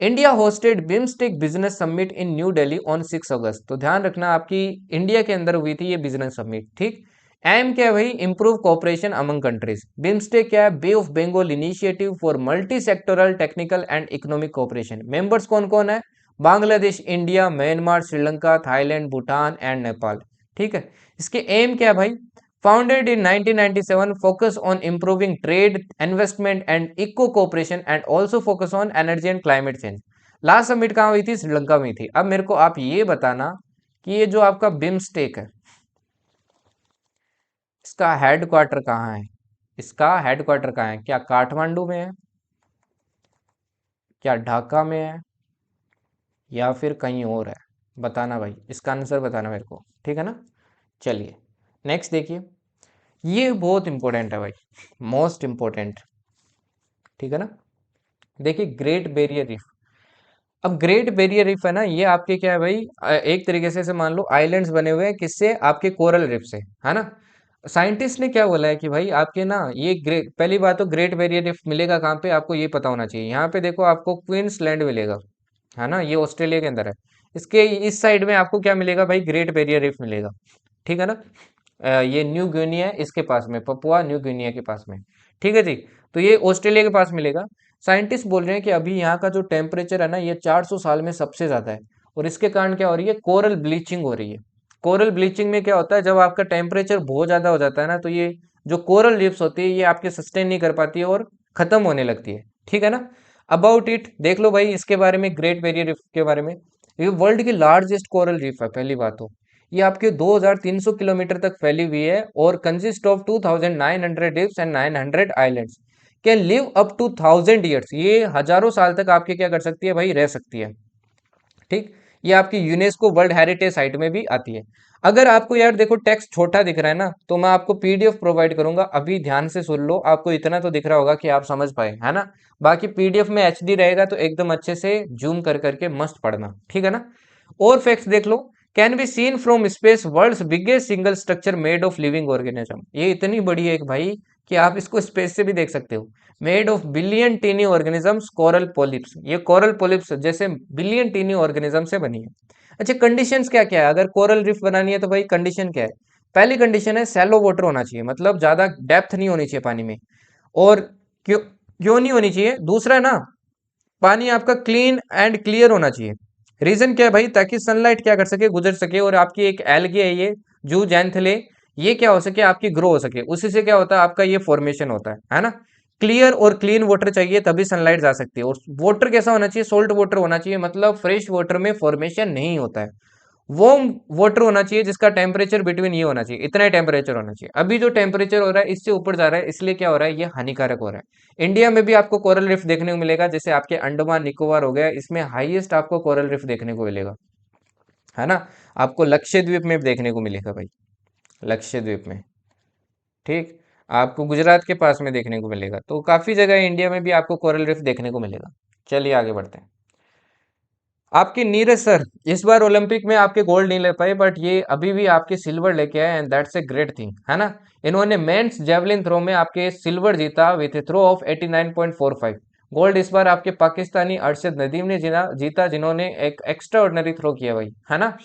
India hosted BIMSTEC business summit in new Delhi on 6 अगस्त। तो ध्यान रखना आपकी इंडिया के अंदर हुई थी ये बिजनेस समिट, ठीक। एम क्या है भाई, improve cooperation among countries. BIMSTEC क्या है, bay of Bengal initiative for multi sectoral technical and economic cooperation. Members कौन कौन है, Bangladesh, India, Myanmar, Sri Lanka, Thailand, Bhutan and Nepal, ठीक है। इसके एम क्या है भाई, founded in 1997, focus on improving trade, investment and eco cooperation and also focus on energy and climate change। Last summit कहाँ हुई थी, श्रीलंका में थी। अब मेरे को आप ये बताना कि ये जो आपका बिम्स्टेक है, इसका हेडक्वार्टर कहाँ है, इसका हेडक्वार्टर कहाँ है, क्या काठमांडू में है, क्या ढाका में है, या फिर कहीं और है, बताना भाई, इसका आंसर बताना मेरे को, ठीक है ना। चलिए नेक्स्ट देखिए, ये बहुत इंपॉर्टेंट है भाई, मोस्ट इंपॉर्टेंट, ठीक है ना। देखिए ग्रेट बैरियर रीफ। अब ग्रेट बैरियर रीफ है ना, ये आपके क्या है भाई, एक तरीके से मान लो आइलैंड्स बने हुए हैं, किससे, आपके कोरल रीफ से, है ना। साइंटिस्ट ने क्या बोला है कि भाई आपके ना ये ग्रेट, पहली बात तो ग्रेट बैरियर रीफ मिलेगा कहाँ पे, आपको ये पता होना चाहिए। यहाँ पे देखो आपको क्वींसलैंड मिलेगा, है ना, ये ऑस्ट्रेलिया के अंदर है। इसके इस साइड में आपको क्या मिलेगा भाई, ग्रेट बैरियर रीफ मिलेगा, ठीक है ना। ये न्यू गिनिया है इसके पास में, पपुआ न्यू गिनिया के पास में, ठीक है जी। तो ये ऑस्ट्रेलिया के पास मिलेगा। साइंटिस्ट बोल रहे हैं कि अभी यहाँ का जो टेम्परेचर है ना, ये 400 साल में सबसे ज्यादा है, और इसके कारण क्या हो रही है, कोरल ब्लीचिंग हो रही है। कोरल ब्लीचिंग में क्या होता है, जब आपका टेम्परेचर बहुत ज्यादा हो जाता है ना, तो ये जो कोरल रीफ्स होती है ये आपके सस्टेन नहीं कर पाती है और खत्म होने लगती है, ठीक है ना। अबाउट इट देख लो भाई, इसके बारे में, ग्रेट बैरियर रीफ के बारे में, ये वर्ल्ड की लार्जेस्ट कोरल रीफ है, पहली बात तो। ये आपके 2300 किलोमीटर तक फैली हुई है और consist of 2900 reefs and 900 islands. Can live up to 1000 years, ये हजारों साल तक आपके क्या कर सकती है भाई, रह सकती है। ठीक, ये आपकी यूनेस्को वर्ल्ड हेरिटेज साइट में भी आती है। अगर आपको यार देखो टेक्स्ट छोटा दिख रहा है ना, तो मैं आपको पीडीएफ प्रोवाइड करूंगा, अभी ध्यान से सुन लो, आपको इतना तो दिख रहा होगा कि आप समझ पाए, है ना। बाकी पीडीएफ में एचडी रहेगा तो एकदम अच्छे से जूम कर करके मस्त पढ़ना, ठीक है ना। और फैक्ट्स देख लो, can be seen from space world's biggest single structure made of living organism, ये इतनी बड़ी है कि भाई कि आप इसको स्पेस से भी देख सकते हो। Made of billion tiny organisms coral polyps, ये कोरल पोलिप्स जैसे बिलियन टीनी ऑर्गेनिज्म से बनी है। अच्छा, कंडीशंस क्या क्या है अगर कोरल रिफ बनानी है, तो भाई कंडीशन क्या है। पहली कंडीशन है सैलो वाटर होना चाहिए, मतलब ज्यादा डेप्थ नहीं होनी चाहिए पानी में। और क्यों क्यों नहीं होनी चाहिए, दूसरा है ना, पानी आपका क्लीन एंड क्लियर होना चाहिए। रीजन क्या है भाई, ताकि सनलाइट क्या कर सके, गुजर सके, और आपकी एक एल्गे है ये जू जैंथले, ये क्या हो सके, आपकी ग्रो हो सके, उसी से क्या होता है आपका ये फॉर्मेशन होता है ना। क्लियर और क्लीन वाटर चाहिए तभी सनलाइट जा सकती है। और वाटर कैसा होना चाहिए, सोल्ट वाटर होना चाहिए, मतलब फ्रेश वाटर में फॉर्मेशन नहीं होता है। वार्म वाटर होना चाहिए जिसका टेम्परेचर बिटवीन ये होना चाहिए, इतना ही टेम्परेचर होना चाहिए। अभी जो टेम्परेचर हो रहा है इससे ऊपर जा रहा है, इसलिए क्या हो रहा है, ये हानिकारक हो रहा है। इंडिया में भी आपको कोरल रिफ देखने को मिलेगा, जैसे आपके अंडमान निकोबार हो गया, इसमें हाईएस्ट आपको कोरल रिफ देखने को मिलेगा, है ना। आपको लक्षद्वीप में भी देखने को मिलेगा भाई, लक्षद्वीप में, ठीक। आपको गुजरात के पास में देखने को मिलेगा, तो काफी जगह इंडिया में भी आपको कोरल रिफ देखने को मिलेगा। चलिए आगे बढ़ते हैं। आपके नीरज सर इस बार ओलंपिक में आपके गोल्ड नहीं ले पाए, बट ये अभी भी आपके सिल्वर लेके आए, and that's a great thing, है ना। इन्होंने मेंस जेवलिन थ्रो में आपके सिल्वर जीता with a throw of 89.45। Gold इस बार आपके पाकिस्तानी अरशद नदीम ने जीता, जिन्होंने एक एक्स्ट्रा ऑर्डिनरी थ्रो किया भाई, है ना।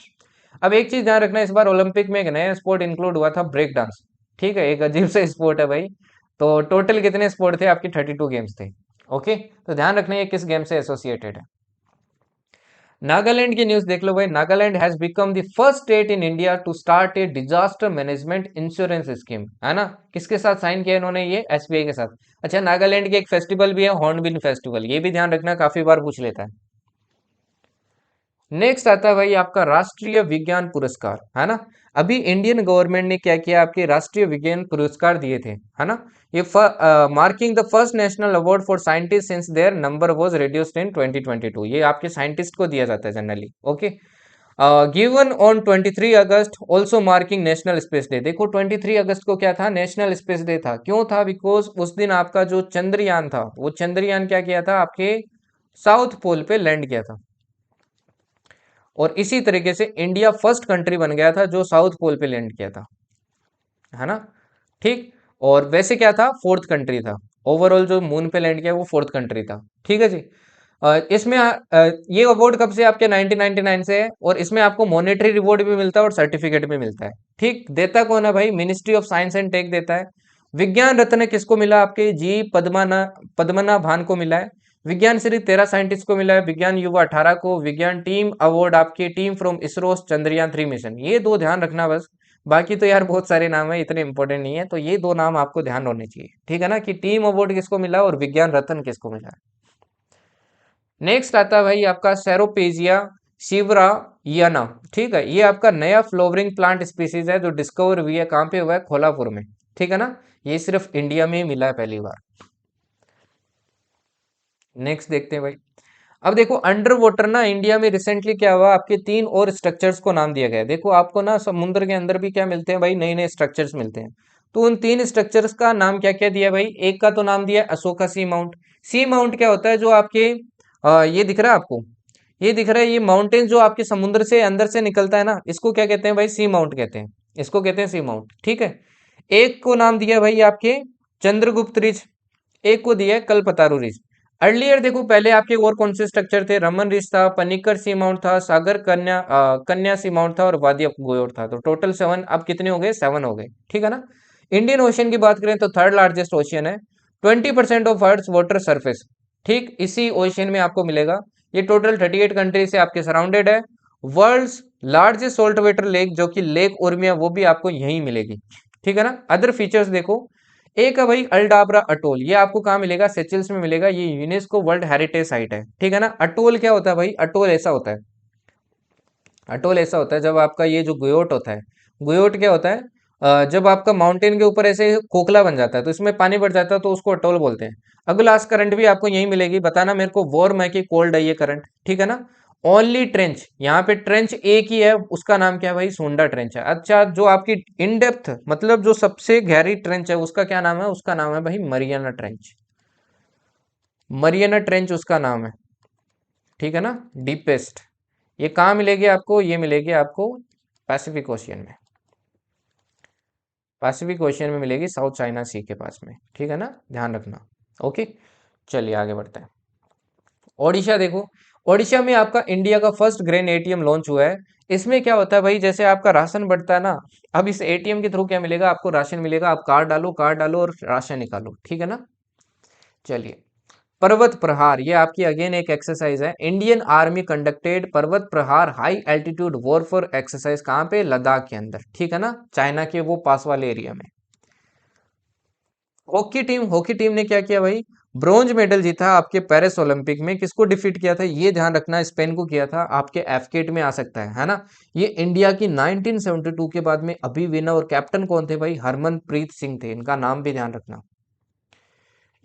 अब एक चीज ध्यान रखना, इस बार ओलंपिक में एक नया स्पोर्ट इंक्लूड हुआ था, ब्रेक डांस। ठीक है, एक अजीब सा स्पोर्ट है भाई। तो टोटल कितने स्पोर्ट थे आपके, 32 गेम्स थे। ओके, तो ध्यान रखना ये किस गेम से एसोसिएटेड है। नागालैंड की न्यूज देख लो भाई, Nagaland has become the first state in India to start a disaster management insurance scheme, है ना। किसके साथ साइन किया इन्होंने, ये एसबीआई के साथ। अच्छा, नागालैंड की एक फेस्टिवल भी है, हॉर्नबिल फेस्टिवल, ये भी ध्यान रखना, काफी बार पूछ लेता है। नेक्स्ट आता है भाई आपका राष्ट्रीय विज्ञान पुरस्कार, है ना। अभी इंडियन गवर्नमेंट ने क्या किया, आपके राष्ट्रीय विज्ञान पुरस्कार दिए थे, है ना। ये marking the first national award for scientist since their number was reduced in 2022, ये आपके साइंटिस्ट को दिया जाता है generally. Okay, given on 23 August, also marking national space day. देखो 23 अगस्त को क्या था, नेशनल स्पेस डे था। क्यों था, बिकॉज उस दिन आपका जो चंद्रयान था, वो चंद्रयान क्या किया था, आपके साउथ पोल पे लैंड किया था। और इसी तरीके से इंडिया फर्स्ट कंट्री बन गया था जो साउथ पोल पे लैंड किया था, है ना। ठीक, और वैसे क्या था, फोर्थ कंट्री था। ओवरऑल जो मून पे लैंड किया वो फोर्थ कंट्री था, ठीक है जी। इसमें ये अवार्ड कब से, आपके 1999 से है, और इसमें आपको मॉनेटरी रिवॉर्ड भी मिलता है और सर्टिफिकेट भी मिलता है। ठीक, देता कौन है भाई, ministry of science and tech देता है। विज्ञान रत्न किसको मिला, आपके जी पद्मना भान को मिला है। विज्ञान श्री 13 साइंटिस्ट को मिला है, विज्ञान युवा 18 को, विज्ञान टीम अवार्ड आपकी team from ISRO Chandrayaan 3 mission, ये दो ध्यान रखना बस। बाकी तो यार बहुत सारे नाम है, इतने इंपॉर्टेंट नहीं है, तो ये दो नाम आपको ध्यान होने चाहिए, ठीक है ना, कि टीम अवार्ड किसको मिला और विज्ञान रत्न किसको मिला। नेक्स्ट आता है भाई आपका सेरोपेजिया शिवरायाना, ठीक है। ये आपका नया फ्लोवरिंग प्लांट स्पीसीज है जो डिस्कवर हुई है, कहाँ पे हुआ है, खोलापुर में, ठीक है ना। ये सिर्फ इंडिया में ही मिला है पहली बार। नेक्स्ट देखते हैं भाई। अब देखो अंडर वाटर ना, इंडिया में रिसेंटली क्या हुआ, आपके 3 और स्ट्रक्चर्स को नाम दिया गया है। देखो आपको ना समुद्र के अंदर भी क्या मिलते हैं भाई, नए नए स्ट्रक्चर्स मिलते हैं। तो उन 3 स्ट्रक्चर्स का नाम क्या क्या दिया भाई, एक का तो नाम दिया है अशोका सी माउंट। सी माउंट क्या होता है, जो आपके ये दिख रहा है आपको, ये दिख रहा है, ये माउंटेन जो आपके समुद्र से अंदर से निकलता है ना, इसको क्या कहते हैं भाई, सी माउंट कहते हैं, इसको कहते हैं सी माउंट, ठीक है। एक को नाम दिया भाई आपके चंद्रगुप्त रिज, एक को दिया है कल्पतारू रिज। अर्लियर देखो पहले आपके और कौन से स्ट्रक्चर थे, रमन रिज था, पनिकर सी माउंट था, सागर कन्या सी माउंट था, और वादी ऑफ गोयोर था। तो टोटल 7, अब कितने हो गए, 7 हो गए, ठीक है ना। इंडियन ओशन की बात करें तो थर्ड लार्जेस्ट ओशियन है, 20% ऑफ अर्थ वाटर सरफेस, ठीक, इसी ओशियन में आपको मिलेगा। ये टोटल 38 कंट्री से आपके सराउंडेड है। World's largest salt water lake जो कि लेक उर्मिया, वो भी आपको यहीं मिलेगी, ठीक है ना। अदर फीचर्स देखो, एक है भाई अल्डाब्रा अटोल, ये आपको कहाँ मिलेगा, सेचल्स में मिलेगा, ये यूनेस्को वर्ल्ड हेरिटेज साइट है, ठीक है ना। अटोल क्या होता है भाई, अटोल ऐसा होता है, अटोल ऐसा होता है जब आपका ये जो गुयोट होता है, गुयोट क्या होता है, जब आपका माउंटेन के ऊपर ऐसे खोखला बन जाता है तो इसमें पानी बढ़ जाता है तो उसको अटोल बोलते हैं। अगला करंट भी आपको यही मिलेगी, बताना मेरे को वार्म है कि कोल्ड है ये करंट, ठीक है ना। ओनली ट्रेंच, यहाँ पे ट्रेंच एक ही है, उसका नाम क्या है भाई, सोंडा ट्रेंच है। अच्छा, जो आपकी इन डेप्थ मतलब जो सबसे गहरी ट्रेंच है उसका क्या नाम है, उसका नाम है भाई मरियाना ट्रेंच। मरियाना ट्रेंच उसका नाम है, ठीक है ना, डीपेस्ट। ये कहाँ मिलेगी आपको, ये मिलेगी आपको पैसिफिक ओशियन में, पैसिफिक ओशियन में मिलेगी, साउथ चाइना सी के पास में, ठीक है ना, ध्यान रखना। ओके, चलिए आगे बढ़ते हैं। ओडिशा देखो, ओडिशा में आपका इंडिया का फर्स्ट ग्रेन एटीएम लॉन्च हुआ है। इसमें क्या होता है भाई, जैसे आपका राशन बढ़ता है ना, अब इस एटीएम के थ्रू क्या मिलेगा आपको, राशन मिलेगा। आप कार्ड डालो और राशन निकालो, ठीक है ना। चलिए, पर्वत प्रहार, ये आपकी अगेन एक एक्सरसाइज है। इंडियन आर्मी कंडक्टेड पर्वत प्रहार हाई एल्टीट्यूड वॉरफेयर एक्सरसाइज, कहाँ पे, लद्दाख के अंदर, ठीक है ना, चाइना के वो पास वाले एरिया में। हॉकी टीम ने क्या किया भाई, ब्रॉन्ज मेडल जीता आपके पेरिस ओलंपिक में। किसको डिफीट किया था, ये ध्यान रखना, स्पेन को किया था। आपके एफकेट में आ सकता है ना। ये इंडिया की 1972 के बाद में अभी विनर, और कैप्टन कौन थे भाई, हरमनप्रीत सिंह थे, इनका नाम भी ध्यान रखना।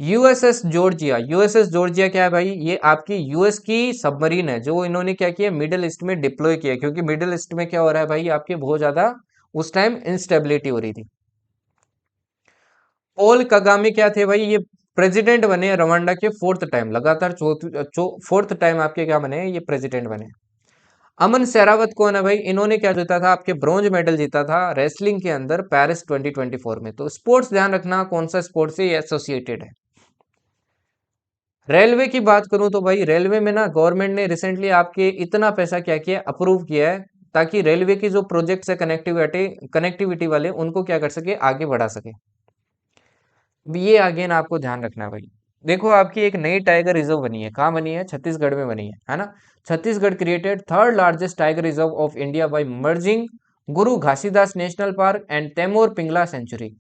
यूएसएस जॉर्जिया, यूएसएस जॉर्जिया क्या है भाई, ये आपकी यूएस की सबमरीन है, जो इन्होंने क्या किया, मिडिल ईस्ट में डिप्लॉय किया, क्योंकि मिडिल ईस्ट में क्या हो रहा है भाई, आपके बहुत ज्यादा उस टाइम इंस्टेबिलिटी हो रही थी। पॉल कगामे क्या थे भाई, ये प्रेसिडेंट बने रवांडा के फोर्थ टाइम, लगातार फोर्थ टाइम आपके क्या बने, ये प्रेसिडेंट बने। अमन शेरावत कौन है भाई, इन्होंने क्या जीता था, आपके ब्रॉन्ज मेडल जीता था रेसलिंग के अंदर पेरिस 2024 में। तो स्पोर्ट्स ध्यान रखना, कौन सा स्पोर्ट्स से एसोसिएटेड है। रेलवे की बात करूं तो भाई, रेलवे में ना गवर्नमेंट ने रिसेंटली आपके इतना पैसा क्या किया, अप्रूव किया है, ताकि रेलवे की जो प्रोजेक्ट्स है कनेक्टिविटी कनेक्टिविटी वाले, उनको क्या कर सके, आगे बढ़ा सके। ये अगेन आपको ध्यान रखना है भाई। देखो, आपकी एक नई टाइगर रिजर्व बनी है, कहाँ बनी है, छत्तीसगढ़ में बनी है ना। Chhattisgarh created third largest tiger reserve of India by merging Guru Ghasidas national park and Tamor Pingla sanctuary.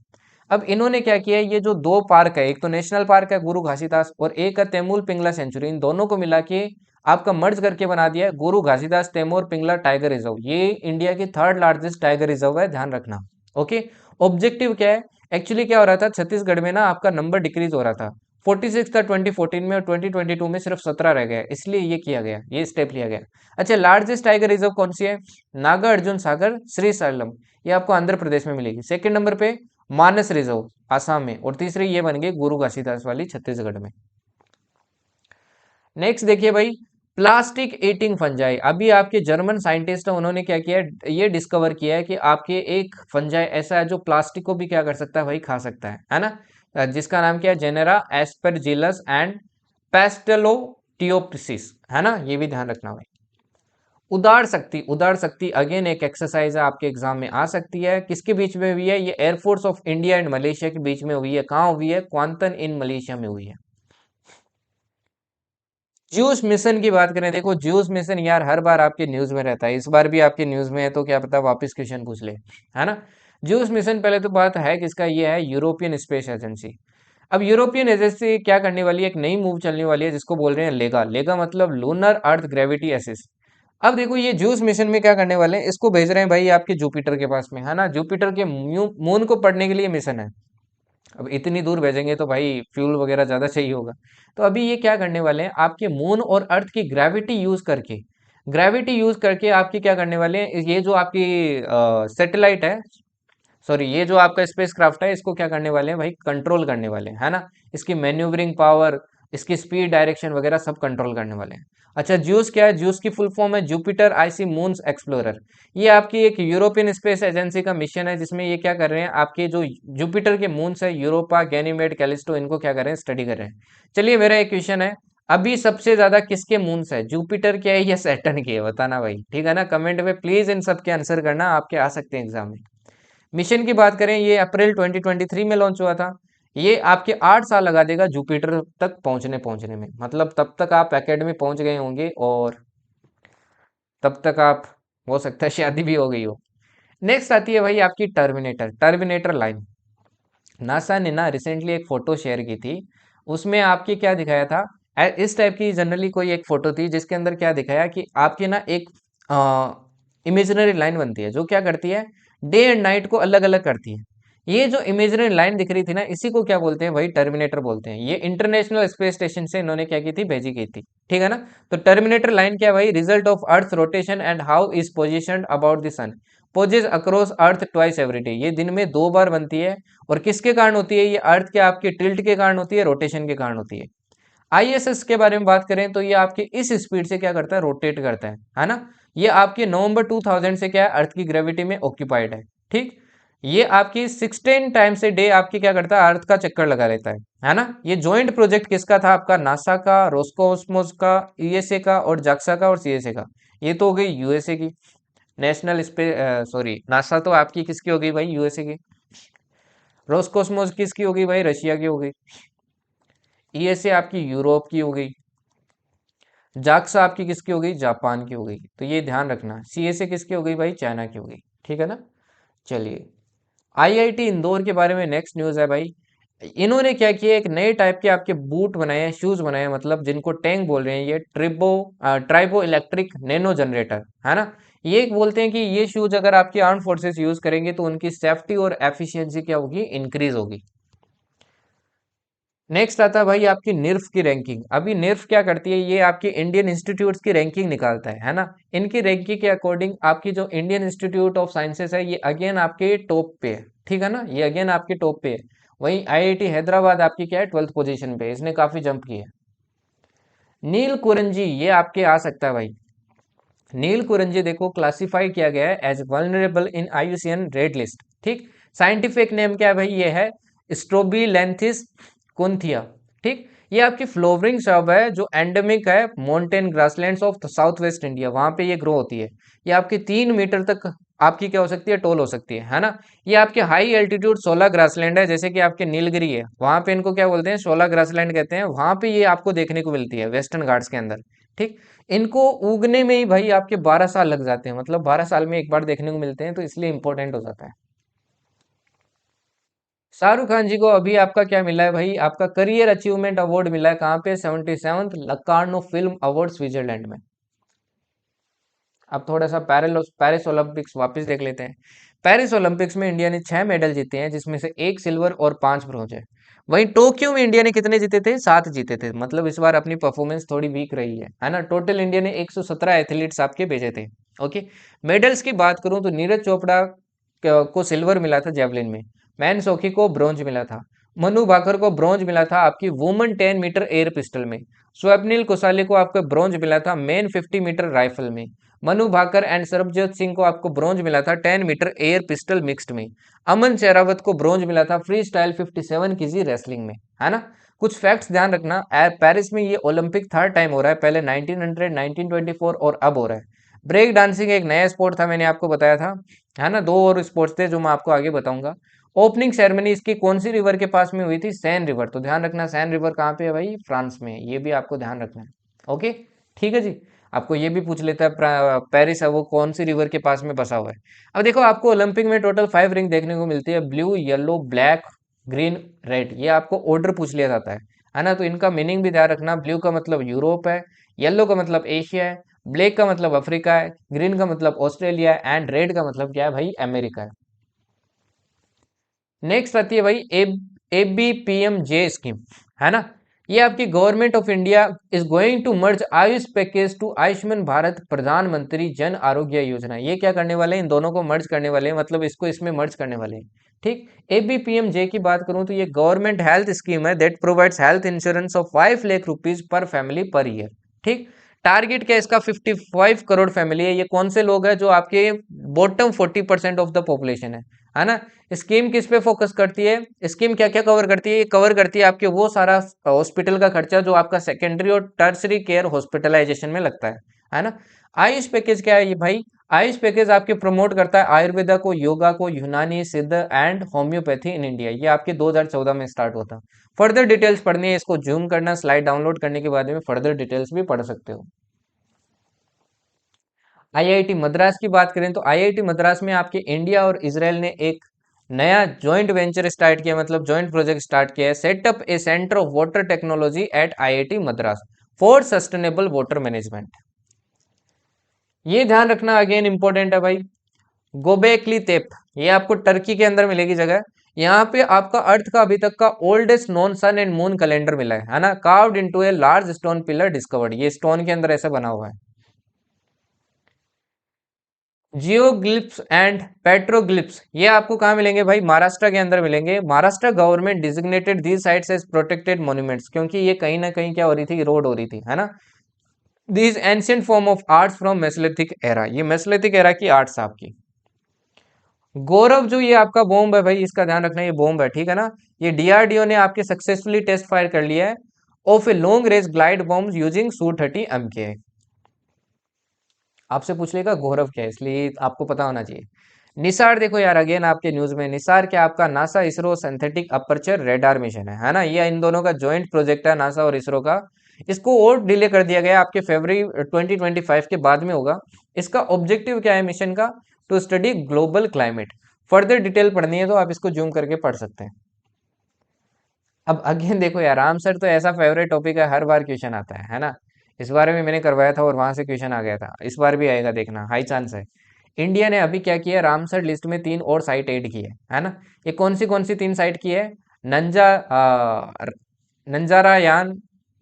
अब इन्होंने क्या किया है, ये जो दो पार्क है, एक तो नेशनल पार्क है गुरु घासीदास और एक है तैमूर पिंगला सेंचुरी, इन दोनों को मिला के आपका मर्ज करके बना दिया है गुरु घासीदास तैमूर पिंगला टाइगर रिजर्व। ये इंडिया की थर्ड लार्जेस्ट टाइगर रिजर्व है, ध्यान रखना। ओके, ऑब्जेक्टिव क्या है, एक्चुअली क्या हो रहा था, छत्तीसगढ़ में ना आपका नंबर डिक्रीज हो रहा था। 46 था 2014 में, और 2022 में सिर्फ 17 रह गया, इसलिए ये किया गया, ये स्टेप लिया गया। अच्छा, लार्जेस्ट टाइगर रिजर्व कौन सी है, नागा अर्जुन सागर श्री सैलम, ये आपको आंध्र प्रदेश में मिलेगी। सेकंड नंबर पे मानस रिजर्व आसाम में, और तीसरी ये बन गई गुरु घासीदास वाली छत्तीसगढ़ में। नेक्स्ट देखिए भाई, प्लास्टिक ईटिंग फंजाई। अभी आपके जर्मन साइंटिस्ट है, उन्होंने क्या किया है, ये डिस्कवर किया है कि आपके एक फंजाई ऐसा है जो प्लास्टिक को भी क्या कर सकता है भाई, खा सकता है ना। जिसका नाम क्या है, जेनेरा एस्परजिलस एंड पेस्टेलोटियोप्सिस, है ना, ये भी ध्यान रखना भाई। उदार शक्ति, उदार शक्ति अगेन एक एक्सरसाइज है, आपके एग्जाम में आ सकती है। किसके बीच में हुई है, ये air force of India and Malaysia के बीच में हुई है। कहाँ हुई है, क्वांतन इन मलेशिया में हुई है। ज्यूस मिशन की बात करें, देखो ज्यूस मिशन यार हर बार आपके न्यूज में रहता है, इस बार भी आपके न्यूज में है, तो क्या पता वापस क्वेश्चन पूछ ले, है ना। ज्यूस मिशन, पहले तो बात है किसका, ये है यूरोपियन स्पेस एजेंसी। अब यूरोपियन एजेंसी क्या करने वाली है, एक नई मूव चलने वाली है जिसको बोल रहे हैं लेगा। लेगा मतलब लूनर अर्थ ग्रेविटी एसिस। अब देखो, ये ज्यूस मिशन में क्या करने वाले हैं, इसको भेज रहे हैं भाई आपके जुपिटर के पास में, है ना। जुपिटर के मून को पढ़ने के लिए मिशन है। अब इतनी दूर भेजेंगे तो भाई फ्यूल वगैरह ज़्यादा चाहिए होगा। तो अभी ये क्या करने वाले हैं, आपके मून और अर्थ की ग्रेविटी यूज करके आपकी क्या करने वाले हैं, ये जो आपकी सैटेलाइट है, सॉरी, ये जो आपका स्पेस क्राफ्ट है, इसको क्या करने वाले हैं भाई, कंट्रोल करने वाले हैं, है ना। इसकी मैन्यूवरिंग पावर, इसकी स्पीड, डायरेक्शन वगैरह सब कंट्रोल करने वाले हैं। अच्छा, ज्यूस क्या है, ज्यूस की फुल फॉर्म है जुपिटर आईसी मून्स एक्सप्लोरर। ये आपकी एक यूरोपियन स्पेस एजेंसी का मिशन है, जिसमें ये क्या कर रहे हैं, आपके जो जुपिटर के मून्स है, यूरोपा, गैनीमेड, कैलिस्टो, इनको क्या कर रहे हैं, स्टडी कर रहे हैं। चलिए, मेरा एक क्वेश्चन है, अभी सबसे ज्यादा किसके मून्स है, जुपिटर के है या सैटर्न के है, बताना भाई, ठीक है ना। कमेंट में प्लीज इन सब के आंसर करना, आपके आ सकते हैं एग्जाम में। मिशन की बात करें, ये अप्रैल 2023 में लॉन्च हुआ था। ये आपके 8 साल लगा देगा जुपिटर तक पहुंचने पहुंचने में, मतलब तब तक आप एकेडमी पहुंच गए होंगे, और तब तक आप, हो सकता है शादी भी हो गई हो। नेक्स्ट आती है भाई आपकी टर्मिनेटर, टर्मिनेटर लाइन। नासा ने ना रिसेंटली एक फोटो शेयर की थी, उसमें आपकी क्या दिखाया था, इस टाइप की जनरली कोई एक फोटो थी, जिसके अंदर क्या दिखाया कि आपकी ना एक इमेजिनरी लाइन बनती है, जो क्या करती है, डे एंड नाइट को अलग अलग करती है। ये जो इमेजिनरी लाइन दिख रही थी ना, इसी को क्या बोलते हैं भाई, टर्मिनेटर बोलते हैं। ये इंटरनेशनल स्पेस स्टेशन से इन्होंने क्या की थी, भेजी गई थी, ठीक है ना। तो टर्मिनेटर लाइन क्या है भाई, result of earth rotation and how is position about the sun, poses across earth twice every day. ये दिन में 2 बार बनती है। और किसके कारण होती है, ये अर्थ के आपके टिल्ट के कारण होती है, रोटेशन के कारण होती है। आईएसएस के बारे में बात करें तो ये आपके इस स्पीड से क्या करता है, रोटेट करता है ना। ये आपके नवंबर 2000 से क्या है, अर्थ की ग्रेविटी में ऑक्यूपाइड है, ठीक। ये आपकी 16 टाइम से डे आपकी क्या करता है, अर्थ का चक्कर लगा लेता है ना। ये जॉइंट प्रोजेक्ट किसका था, आपका नासा का, रोस्कोसमोस का, यूएसए का, और जाक्सा का और सीएसए का। ये तो हो गई यूएसए की नेशनल स्पेस, सॉरी नासा तो आपकी किसकी हो गई भाई, यूएसए की। रोस्कोसमोस किसकी हो गई भाई, रशिया की हो गई। ईएसए आपकी यूरोप की हो गई। जाक्सा आपकी किसकी हो गई, जापान की हो गई। तो ये ध्यान रखना, सीएसए किसकी हो गई भाई, चाइना की हो गई, ठीक है ना। चलिए, आईआईटी इंदौर के बारे में नेक्स्ट न्यूज़ है भाई। इन्होंने क्या किया, एक नए टाइप के आपके बूट बनाए हैं, शूज बनाए हैं, मतलब जिनको टैंक बोल रहे हैं। ये ट्राइबो इलेक्ट्रिक नैनो जनरेटर है ना। ये बोलते हैं कि ये शूज अगर आपकी आर्म फोर्सेस यूज करेंगे तो उनकी सेफ्टी और एफिशिएंसी क्या होगी, इंक्रीज होगी। नेक्स्ट आता है भाई आपकी निर्फ की रैंकिंग। अभी निर्फ क्या करती है, ये आपकी इंडियन इंस्टीट्यूट्स की रैंकिंग निकालता है ना। इनकी रैंकिंग के अकॉर्डिंग आपकी जो इंडियन इंस्टीट्यूट ऑफ साइंसेस है, ये अगेन आपके टॉप पे है, ठीक है ना। ये अगेन आपके टॉप पे है। वहीं आईआईटी हैदराबाद आपकी क्या है, 12th पोजीशन पे, इसने काफी जंप किया है। नील कुरंजी ये आपके आ सकता है भाई। नील कुरंजी देखो क्लासिफाई किया गया है एज वल्नरेबल इन आईयूसीएन रेड लिस्ट, ठीक। साइंटिफिक नेम क्या है भाई, ये है स्ट्रोबिलेंथिस कुंथिया, ठीक। ये आपकी फ्लोवरिंग श्रब है जो एंडेमिक है mountain grasslands of south west India, वहां पे ये ग्रो होती है। ये आपकी 3 मीटर तक आपकी क्या हो सकती है, टोल हो सकती है ना। ये आपके हाई एल्टीट्यूड 16 ग्रासलैंड है, जैसे कि आपके नीलगिरी है, वहां पे इनको क्या बोलते हैं, 16 ग्रासलैंड कहते हैं। वहां पे ये आपको देखने को मिलती है वेस्टर्न घाट्स के अंदर, ठीक। इनको उगने में ही भाई आपके 12 साल लग जाते हैं, मतलब 12 साल में एक बार देखने को मिलते हैं, तो इसलिए इंपॉर्टेंट हो जाता है। शाहरुख खान जी को अभी आपका क्या मिला है भाई, आपका करियर अचीवमेंट अवार्ड मिला है, कहाँ पे, 77th लकार्नो फिल्म अवार्ड स्विट्जरलैंड में। अब थोड़ा सा पेरिस ओलंपिक्स वापस देख लेते हैं। पेरिस ओलंपिक्स में इंडिया ने 6 मेडल जीते हैं, जिसमें से 1 सिल्वर और 5 ब्रॉन्ज है। वहीं टोक्यो में इंडिया ने कितने जीते थे, 7 जीते थे। मतलब इस बार अपनी परफॉर्मेंस थोड़ी वीक रही है ना। टोटल इंडिया ने 117 एथलीट्स आपके भेजे थे। ओके, मेडल्स की बात करूं तो नीरज चोपड़ा को सिल्वर मिला था जेवलिन में। मैन सौखी को ब्रॉन्ज मिला था। मनु भाकर को ब्रॉन्ज मिला था आपकी वुमन 10 मीटर एयर पिस्टल में। स्वप्निल कुसाली को आपको ब्रॉन्ज मिला था मेन 50 मीटर राइफल में। मनु भाकर एंड सरबजोत सिंह को आपको ब्रॉन्ज मिला था 10 मीटर एयर पिस्टल मिक्स्ड में। अमन शेरावत को ब्रॉन्ज मिला था फ्री स्टाइल 57 केजी रेसलिंग में, है ना। कुछ फैक्ट्स ध्यान रखना, पेरिस में ये ओलंपिक थर्ड टाइम हो रहा है, पहले 1900, 1924 और अब हो रहा है। ब्रेक डांसिंग एक नया स्पोर्ट था, मैंने आपको बताया था, है ना। 2 और स्पोर्ट्स थे जो मैं आपको आगे बताऊंगा। ओपनिंग सेरेमनी इसकी कौन सी रिवर के पास में हुई थी, सैन रिवर। तो ध्यान रखना सैन रिवर कहाँ पे है भाई, फ्रांस में, ये भी आपको ध्यान रखना है। ओके, ठीक है जी। आपको ये भी पूछ लेता है पेरिस है वो कौन सी रिवर के पास में बसा हुआ है। अब देखो, आपको ओलंपिक में टोटल 5 रिंग देखने को मिलती है, blue, yellow, black, green, red. ये आपको ऑर्डर पूछ लिया जाता है ना। तो इनका मीनिंग भी ध्यान रखना, ब्लू का मतलब यूरोप है, येलो का मतलब एशिया है, ब्लैक का मतलब अफ्रीका है, ग्रीन का मतलब ऑस्ट्रेलिया है, एंड रेड का मतलब क्या है भाई, अमेरिका है। नेक्स्ट आती है भाई ABPMJ स्कीम, है ना। ये आपकी government of India is going to merge AYUSH package to Ayushman Bharat Pradhan Mantri Jan Arogya Yojana. ये क्या करने वाले हैं, इन दोनों को मर्ज करने वाले हैं, मतलब इसको इसमें मर्ज करने वाले हैं, ठीक। ABPMJ की बात करूं तो ये गवर्नमेंट हेल्थ स्कीम है that provides health insurance of 5 lakh rupees per family per year, ठीक। टारगेट क्या है इसका, 55 करोड़ फैमिली है। ये कौन से लोग हैं, जो आपके बॉटम 40% ऑफ द पॉपुलेशन है ना। स्कीम किस पे फोकस करती है, स्कीम क्या क्या कवर करती है, ये कवर करती है आपके वो सारा हॉस्पिटल का खर्चा जो आपका सेकेंडरी और टर्सरी केयर हॉस्पिटलाइजेशन में लगता है ना। आयुष पैकेज क्या है ये भाई, आयुष पैकेज आपके प्रमोट करता है आयुर्वेदा को, योगा को, यूनानी, सिद्ध एंड होम्योपैथी इन इंडिया। ये आपके 2014 में स्टार्ट होता है। फर्दर डिटेल्स पढ़नी है, इसको जूम करना, स्लाइड डाउनलोड करने के बाद में फर्दर डिटेल्स भी पढ़ सकते हो। आईआईटी मद्रास की बात करें तो आईआईटी मद्रास में आपके इंडिया और इजराइल ने एक नया जॉइंट वेंचर स्टार्ट किया, मतलब जॉइंट प्रोजेक्ट स्टार्ट किया है, setup A centre of water technology at IIT Madras for sustainable water management. ये ध्यान रखना, अगेन इंपॉर्टेंट है भाई। गोबेकली तेप, ये आपको टर्की के अंदर मिलेगी जगह। यहाँ पे आपका अर्थ का अभी तक का oldest non sun and moon calendar मिला है ना, carved into a large stone pillar discovered, ये स्टोन के अंदर ऐसे बना हुआ है। जियोग्लिप्स एंड पेट्रोग्लिप्स ये आपको कहाँ मिलेंगे भाई, महाराष्ट्र के अंदर मिलेंगे। Maharashtra government designated these sites as protected monuments, क्योंकि ये कहीं ना कहीं क्या हो रही थी, रोड हो रही थी, है ना। These ancient form of arts from Mesolithic era, ये मेसोलिथिक एरा की आर्ट्स आपकी। गौरव जो ये आपका बॉम्ब है भाई, इसका ध्यान रखना, ये बॉम्ब है, ठीक है ना। ये डीआरडीओ ने आपके सक्सेसफुली टेस्ट फायर कर लिया है of a long range glide bomb using Su-30 MK। आपसे पूछ लेगा गौरव क्या है, इसलिए आपको पता होना चाहिए। निसार देखो यार, अगेन आपके न्यूज में निसार क्या, आपका NASA ISRO synthetic aperture radar mission है ना। ये इन दोनों का ज्वाइंट प्रोजेक्ट है, नासा और इसरो का। इसको और डिले कर दिया गया, आपके फरवरी 2025 के बाद में होगा। इसका ऑब्जेक्टिव क्या है मिशन का, to study global climate. Further detail पढ़नी है तो आप इसको जूम करके पढ़ सकते हैं। अब अगेन देखो यार, राम सर तो ऐसा फेवरेट टॉपिक है, हर बार क्वेश्चन आता है ना। इस बार में मैंने करवाया था और वहां से क्वेश्चन आ गया था, इस बार भी आएगा, देखना हाई चांस है। इंडिया ने अभी क्या किया, रामसर लिस्ट में 3 और साइट ऐड की है ना। ये कौन सी 3 साइट की है, नंजा नंजारायान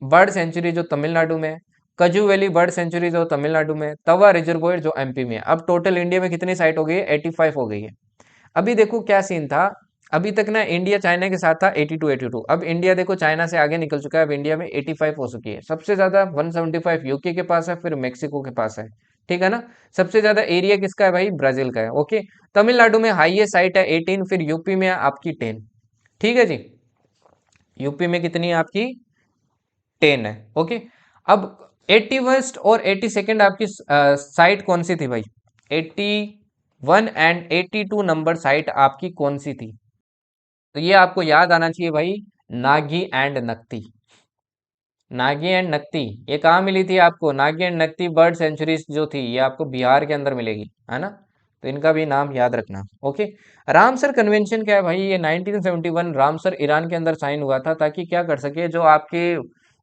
बर्ड सेंचुरी जो तमिलनाडु में, कजू वैली बर्ड सेंचुरी जो तमिलनाडु में, तवा रिजर्वोयर जो एमपी में है। अब टोटल इंडिया में कितनी साइट हो गई है, 85 हो गई है। अभी देखो क्या सीन था, अभी तक ना इंडिया चाइना के साथ था 82-82, अब इंडिया देखो चाइना से आगे निकल चुका है, अब इंडिया में 85 हो चुकी है। सबसे ज्यादा 175 यूके के पास है, फिर मेक्सिको के पास है, ठीक है ना। सबसे ज्यादा एरिया किसका है भाई, ब्राजील का है। ओके, तमिलनाडु में हाईएस्ट साइट है 18, फिर यूपी में है आपकी 10, ठीक है जी। यूपी में कितनी है आपकी, 10 है। ओके, अब 81st और 82nd आपकी साइट कौन सी थी भाई, 81 एंड 82 नंबर साइट आपकी कौन सी थी, तो ये आपको याद आना चाहिए भाई, नागी एंड नकती। नागी एंड नकती ये कहाँ मिली थी आपको, नागी एंड नकती बर्ड सेंचुरीज जो थी ये आपको बिहार के अंदर मिलेगी, है ना। तो इनका भी नाम याद रखना। ओके, रामसर कन्वेंशन क्या है भाई, ये 1971 रामसर ईरान के अंदर साइन हुआ था, ताकि क्या कर सके, जो आपके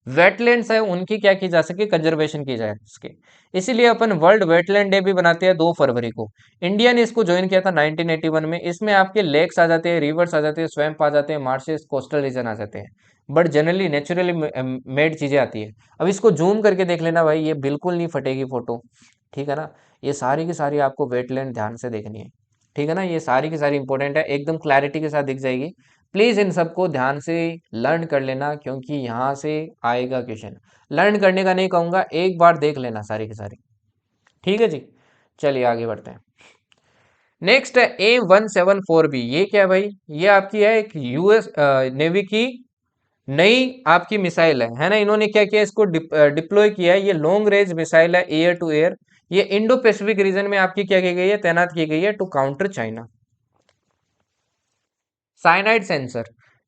वेटलैंड्स है उनकी क्या की जा सके, कंजर्वेशन की जाए सके। इसीलिए अपन वर्ल्ड वेटलैंड डे भी बनाते हैं 2 फरवरी को। इंडिया ने इसको ज्वाइन किया था 1981 में। इसमें आपके लेक्स आ जाते हैं, रिवर्स आ जाते हैं, स्वैम्प आ जाते हैं, मार्शेस, कोस्टल रीजन आ जाते हैं, बट जनरली नेचुरली मेड चीजें आती है। अब इसको जूम करके देख लेना भाई, ये बिल्कुल नहीं फटेगी फोटो, ठीक है ना। ये सारी की सारी आपको वेटलैंड ध्यान से देखनी है, ठीक है ना। ये सारी की सारी इंपॉर्टेंट है, एकदम क्लैरिटी के साथ दिख जाएगी। प्लीज इन सबको ध्यान से लर्न कर लेना, क्योंकि यहाँ से आएगा क्वेश्चन। लर्न करने का नहीं कहूंगा, एक बार देख लेना सारी की सारी, ठीक है जी। चलिए आगे बढ़ते हैं। नेक्स्ट है A174B, ये क्या है भाई, ये आपकी है एक यूएस नेवी की नई आपकी मिसाइल है ना। इन्होंने क्या किया, इसको डिप्लॉय किया है, ये लॉन्ग रेंज मिसाइल है, एयर टू एयर। ये इंडो पैसिफिक रीजन में आपकी क्या की गई है, तैनात की गई है, to counter China. Cyanide sensor,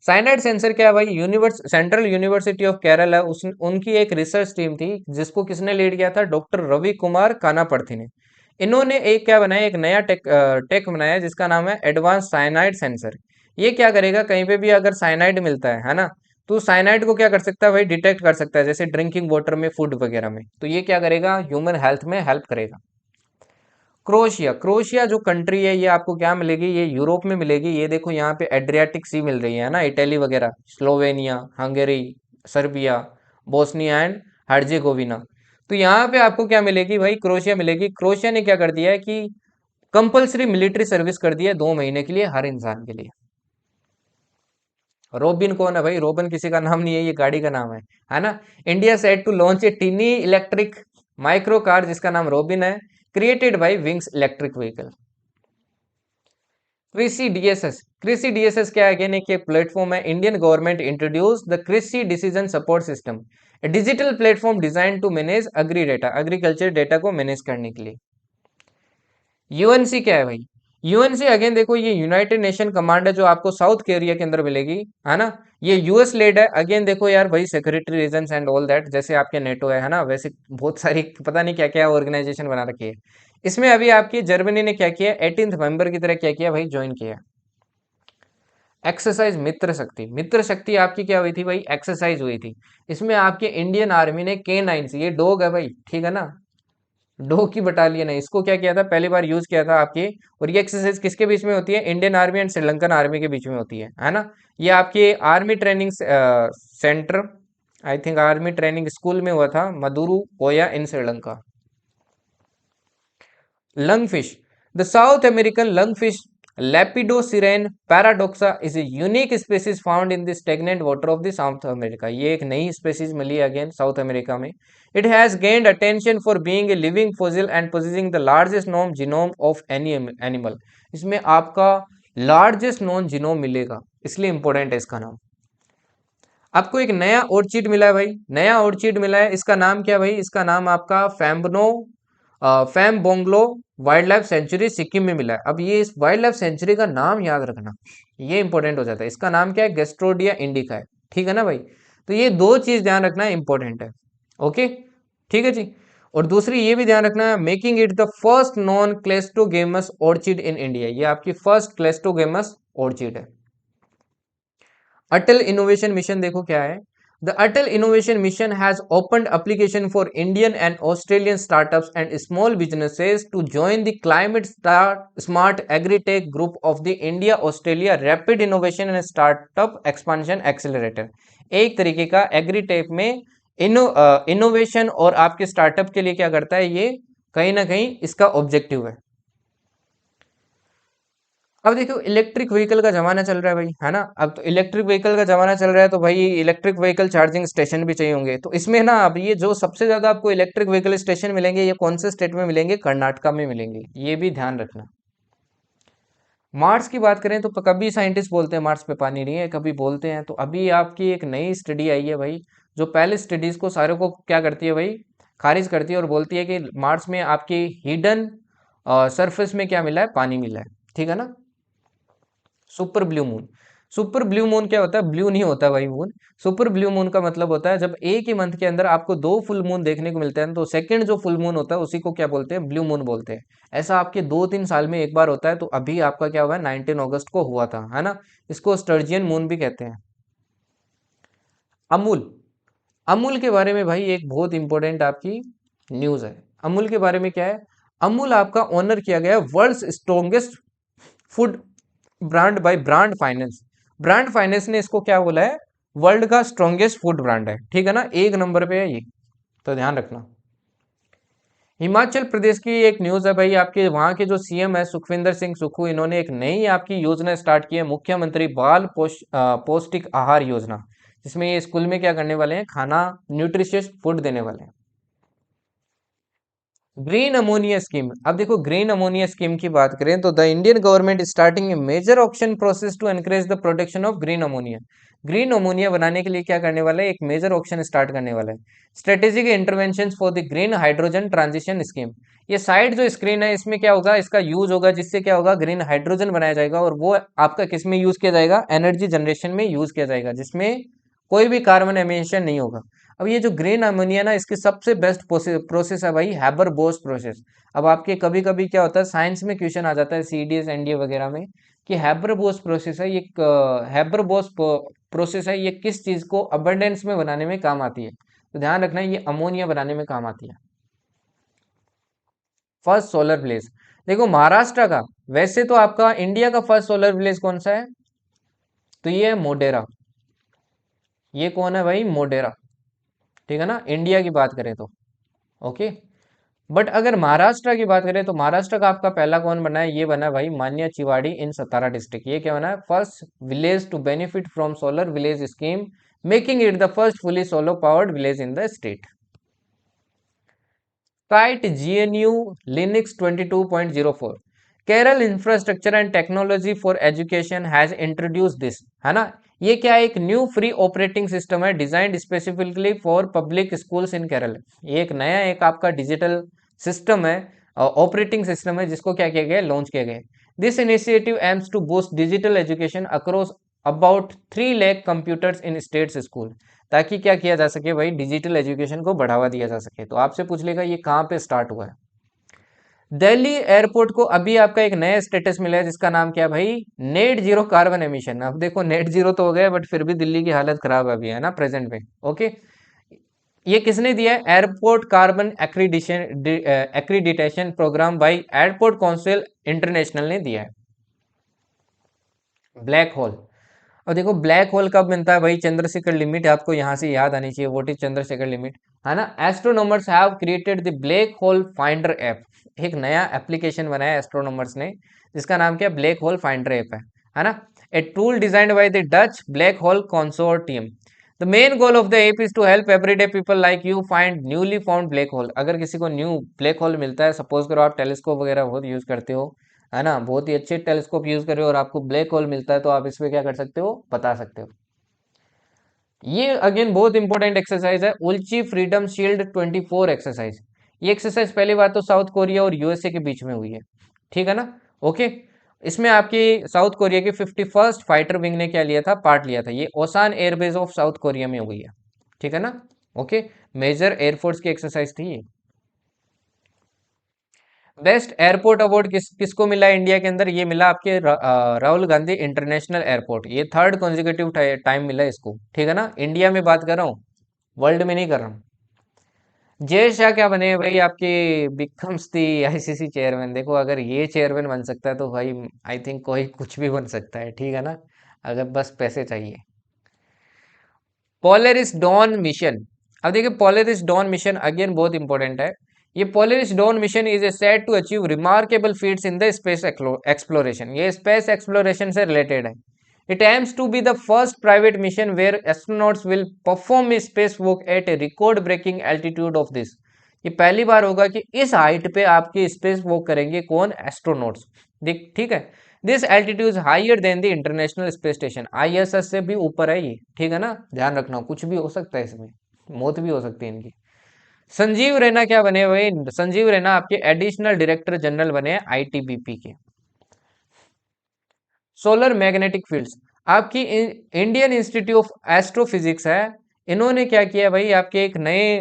cyanide sensor क्या है भाई, universe central university of Kerala उस उनकी एक रिसर्च टीम थी, जिसको किसने लीड किया था, डॉक्टर रवि कुमार कानापर्थी ने। इन्होंने एक क्या बनाया, एक नया टेक बनाया, जिसका नाम है एडवांस साइनाइड सेंसर। ये क्या करेगा, कहीं पे भी अगर साइनाइड मिलता है ना, तो साइनाइड को क्या कर सकता है भाई, डिटेक्ट कर सकता है, जैसे ड्रिंकिंग वाटर में, फूड वगैरह में। तो ये क्या करेगा, ह्यूमन हेल्थ में हेल्प करेगा। क्रोशिया, क्रोशिया जो कंट्री है ये आपको क्या मिलेगी, ये यूरोप में मिलेगी। ये देखो यहाँ पे एड्रियाटिक सी मिल रही है ना, इटली वगैरह, Slovenia, Hungary, Serbia, Bosnia and Herzegovina. तो यहाँ पे आपको क्या मिलेगी भाई, क्रोशिया मिलेगी। क्रोशिया ने क्या कर दिया है कि कंपलसरी मिलिट्री सर्विस कर दिया है 2 महीने के लिए हर इंसान के लिए। रोबिन कौन है भाई, रोबिन किसी का नाम नहीं है, ये गाड़ी का नाम है ना। India set to launch a tiny electric micro car, जिसका नाम रोबिन है, created by Wings electric vehicle. Krishi DSS, Krishi DSS क्या है, अगेन एक प्लेटफॉर्म है, Indian government introduce the Krishi decision support system, digital platform design to manage agri data, agriculture data को manage करने के लिए। यूएनसी क्या है भाई, यूएनसी अगेन देखो, ये यूनाइटेड नेशन कमांड है, जो आपको साउथ कोरिया के अंदर मिलेगी, है ना। ये यूएस लेड है। अगेन देखो यार भाई, security reasons and all that, जैसे आपके नेटो है ना, वैसे बहुत सारी पता नहीं क्या क्या ऑर्गेनाइजेशन बना रखी है। इसमें अभी आपकी जर्मनी ने क्या किया, 18 नवंबर की तरह क्या किया भाई, ज्वाइन किया एक्सरसाइज मित्र शक्ति। मित्र शक्ति आपकी क्या हुई थी भाई, एक्सरसाइज हुई थी। इसमें आपके इंडियन आर्मी ने K9 से, ये डॉग है भाई, ठीक है ना, डो की बटालियन है, इसको क्या किया था, पहली बार यूज किया था आपके। और ये एक्सरसाइज किसके बीच में होती है, Indian army and Sri Lankan army के बीच में होती है ना। ये आपके army training centre, I think army training school में हुआ था, मदुरु कोया इन Sri Lanka. Lungfish. The South American lungfish Lepidosirene paradoxa is a unique species found in the stagnant water of the South America. ये एक नई species मिली अगेन साउथ अमेरिका में. It has gained attention for being a living fossil and possessing the largest known genome of any animal. इसमें आपका largest known genome मिलेगा, इसलिए important है इसका नाम। आपको एक नया ऑर्चिड मिला है भाई, नया ऑर्चिड मिला है, इसका नाम क्या है भाई, इसका नाम आपका फैम्बोंगलो वाइल्ड लाइफ सेंचुरी सिक्किम में मिला है। अब ये इस वाइल्ड लाइफ सेंचुरी का नाम याद रखना, ये इंपॉर्टेंट हो जाता है। इसका नाम क्या है, गेस्ट्रोडिया इंडिका है, ठीक है ना भाई। तो ये दो चीज ध्यान रखना इंपॉर्टेंट है, ओके, ठीक है जी। और दूसरी ये भी ध्यान रखना है, making it the first non क्लेस्टोगेमस orchid in India, ये आपकी फर्स्ट क्लेस्टोगेमस ऑर्चिड है। अटल इनोवेशन मिशन देखो क्या है, the Atal innovation mission has opened application for Indian and Australian startups and small businesses to join the climate smart agritech group of the India Australia rapid innovation and startup expansion accelerator. एक तरीके का agritech में innovation और आपके startup के लिए क्या करता है, ये कहीं ना कहीं इसका ऑब्जेक्टिव है। अब देखो इलेक्ट्रिक व्हीकल का जमाना चल रहा है भाई, है ना। अब तो इलेक्ट्रिक व्हीकल का जमाना चल रहा है, तो भाई इलेक्ट्रिक व्हीकल चार्जिंग स्टेशन भी चाहिए होंगे। तो इसमें ना अब ये जो सबसे ज्यादा आपको इलेक्ट्रिक व्हीकल स्टेशन मिलेंगे, ये कौन से स्टेट में मिलेंगे, कर्नाटका में मिलेंगे, ये भी ध्यान रखना। मार्स की बात करें तो कभी साइंटिस्ट बोलते हैं मार्स पे पानी नहीं है, कभी बोलते हैं। तो अभी आपकी एक नई स्टडी आई है भाई, जो पहले स्टडीज को सारे को क्या करती है भाई, खारिज करती है और बोलती है कि मार्स में आपकी हिडन सरफेस में क्या मिला है, पानी मिला है, ठीक है ना। Super blue moon, super blue moon क्या होता है, ब्लू नहीं होता भाई मून। सुपर ब्लू मून का मतलब होता है जब एक ही मंथ के अंदर आपको दो फुल मून देखने को मिलते हैं, तो सेकंड जो फुल मून होता है उसी को क्या बोलते हैं, ब्लू मून बोलते हैं। ऐसा आपके 2-3 साल में एक बार होता है। तो अभी आपका क्या हुआ है, 19 अगस्त को हुआ था, है ना। इसको स्टर्जियन मून भी कहते हैं। अमूल, अमूल के बारे में भाई एक बहुत इंपॉर्टेंट आपकी न्यूज है। अमूल के बारे में क्या है, अमूल आपका ऑनर किया गया world's strongest food brand by Brand Finance. Brand Finance ने इसको क्या बोला है, वर्ल्ड का स्ट्रॉन्गेस्ट फूड ब्रांड है, ठीक है ना, एक नंबर पे है ये, तो ध्यान रखना। हिमाचल प्रदेश की एक न्यूज है भाई, आपके वहां के जो सीएम है सुखविंदर सिंह सुक्खू, इन्होंने एक नई आपकी योजना स्टार्ट की है, मुख्यमंत्री बाल पौष्टिक आहार योजना, जिसमें ये स्कूल में क्या करने वाले हैं, खाना न्यूट्रिशियस फूड देने वाले हैं। ग्रीन अमोनिया स्कीम, अब देखो ग्रीन अमोनिया स्कीम की बात करें तो the Indian government starting a major option process to encourage the production of green ammonia. Green ammonia बनाने के लिए क्या करने वाला है, एक मेजर ऑप्शन स्टार्ट करने वाला है, strategic intervention for the green hydrogen transition scheme. ये साइड जो स्क्रीन है इसमें क्या होगा, इसका यूज होगा, जिससे क्या होगा, ग्रीन हाइड्रोजन बनाया जाएगा, और वो आपका किस में यूज किया जाएगा, एनर्जी जनरेशन में यूज किया जाएगा, जिसमें कोई भी कार्बन एमिशन नहीं होगा। अब ये जो ग्रीन अमोनिया ना, इसकी सबसे बेस्ट प्रोसेस है भाई हैबर बोस प्रोसेस। अब आपके कभी कभी क्या होता है, साइंस में क्वेश्चन आ जाता है सीडीएस एनडीए वगैरह में, कि हैबर बोस प्रोसेस है ये, हैबर बोस प्रोसेस है ये किस चीज को अबंडेंस में बनाने में काम आती है। तो ध्यान रखना ये अमोनिया बनाने में काम आती है। फर्स्ट सोलर विलेज, देखो महाराष्ट्र का, वैसे तो आपका इंडिया का फर्स्ट सोलर विलेज कौन सा है, तो ये है मोडेरा। ये कौन है भाई, मोडेरा, ठीक है ना, इंडिया की बात करें तो, ओके। बट अगर महाराष्ट्र की बात करें तो महाराष्ट्र का आपका पहला कौन बना है, ये बना है भाई मान्या चिवाड़ी इन सतारा डिस्ट्रिक्ट। ये क्या बना है, first village to benefit from solar village scheme, making it the first fully solar powered village in the state. KITE GNU Linux 22.04, Kerala infrastructure and technology for education has introduce this, है ना। ये क्या है, एक न्यू फ्री ऑपरेटिंग सिस्टम है designed specifically for public schools in Kerala. ये एक नया एक आपका डिजिटल सिस्टम है, ऑपरेटिंग सिस्टम है, जिसको क्या किया गया, लॉन्च किया गया। This initiative aims to boost digital education across about 3 lakh computers in states school, ताकि क्या किया जा सके भाई, डिजिटल एजुकेशन को बढ़ावा दिया जा सके। तो आपसे पूछ लेगा ये कहाँ पे स्टार्ट हुआ है। दिल्ली एयरपोर्ट को अभी आपका एक नया स्टेटस मिला है, जिसका नाम क्या है भाई, नेट जीरो कार्बन एमिशन। अब देखो नेट जीरो तो हो गया, बट फिर भी दिल्ली की हालत खराब है अभी, है ना, प्रेजेंट में, ओके। ये किसने दिया है? Airport carbon accreditation programme by airport council international ने दिया है। ब्लैक होल, और देखो ब्लैक होल कब मिलता है भाई? चंद्रशेखर लिमिट आपको यहाँ से याद आनी चाहिए, व्हाट इज चंद्रशेखर लिमिट, है ना। Astronomers have created the black hole finder app, एक नया एप्लीकेशन बनाया एस्ट्रोनॉमर्स ने, जिसका नाम क्या? ब्लैक होल फाइंडर ऐप है ना। A tool designed by the Dutch black hole consortium. The main goal of the app is to help everyday people like you find newly found black hole. अगर किसी को new black hole मिलता है, suppose करो आप telescope वगैरह बहुत use करते हो, है ना, बहुत ही अच्छे टेलीस्कोप यूज कर रहे हो और आपको ब्लैक होल मिलता है, तो आप इसमें क्या कर सकते हो? बता सकते हो। ये अगेन बहुत इंपॉर्टेंट एक्सरसाइज है, उल्ची फ्रीडम शील्ड 24 एक्सरसाइज। ये एक्सरसाइज पहली बात तो साउथ कोरिया और यूएसए के बीच में हुई है, ठीक है ना। ओके, इसमें आपकी साउथ कोरिया की 51st फाइटर विंग ने क्या लिया था? पार्ट लिया था। ये ओसान एयरबेस ऑफ साउथ कोरिया में हुई है, ठीक है ना। ओके, मेजर एयरफोर्स की एक्सरसाइज थी ये। बेस्ट एयरपोर्ट अवार्ड किसको मिला है इंडिया के अंदर? ये मिला आपके राहुल गांधी इंटरनेशनल एयरपोर्ट। ये थर्ड कॉन्जिक्यूटिव टाइम मिला है इसको, ठीक है ना। इंडिया में बात कर रहा हूँ, वर्ल्ड में नहीं कर रहा हूँ। जय शाह क्या बने भाई? आपके बिकम्स दी आईसीसी चेयरमैन। देखो अगर ये चेयरमैन बन सकता है तो भाई आई थिंक कोई कुछ भी बन सकता है, ठीक है ना, अगर बस पैसे चाहिए। पोलरिस डॉन मिशन, अब देखिए पोलरिस डॉन मिशन अगेन बहुत इंपॉर्टेंट है। ये Polaris Dawn mission is a set to achieve remarkable feats in the space exploration. ये स्पेस एक्सप्लोरेशन से रिलेटेड है। It aims to be the first private mission where astronauts will perform space walk at a record breaking altitude of this. ये पहली बार होगा कि इस height पे आपकी स्पेस वॉक करेंगे कौन? एस्ट्रोनॉट्स। देख ठीक है, this altitude higher than the international space station. ISS से भी ऊपर है ये, ठीक है ना, ध्यान रखना, कुछ भी हो सकता है इसमें, मौत भी हो सकती है इनकी। संजीव रैना क्या बने भाई? संजीव रैना आपके एडिशनल डायरेक्टर जनरल बने हैं आईटीबीपी के। सोलर मैग्नेटिक फील्ड्स, आपकी इंडियन इंस्टीट्यूट ऑफ एस्ट्रोफिजिक्स है, इन्होंने क्या किया भाई? आपके एक नए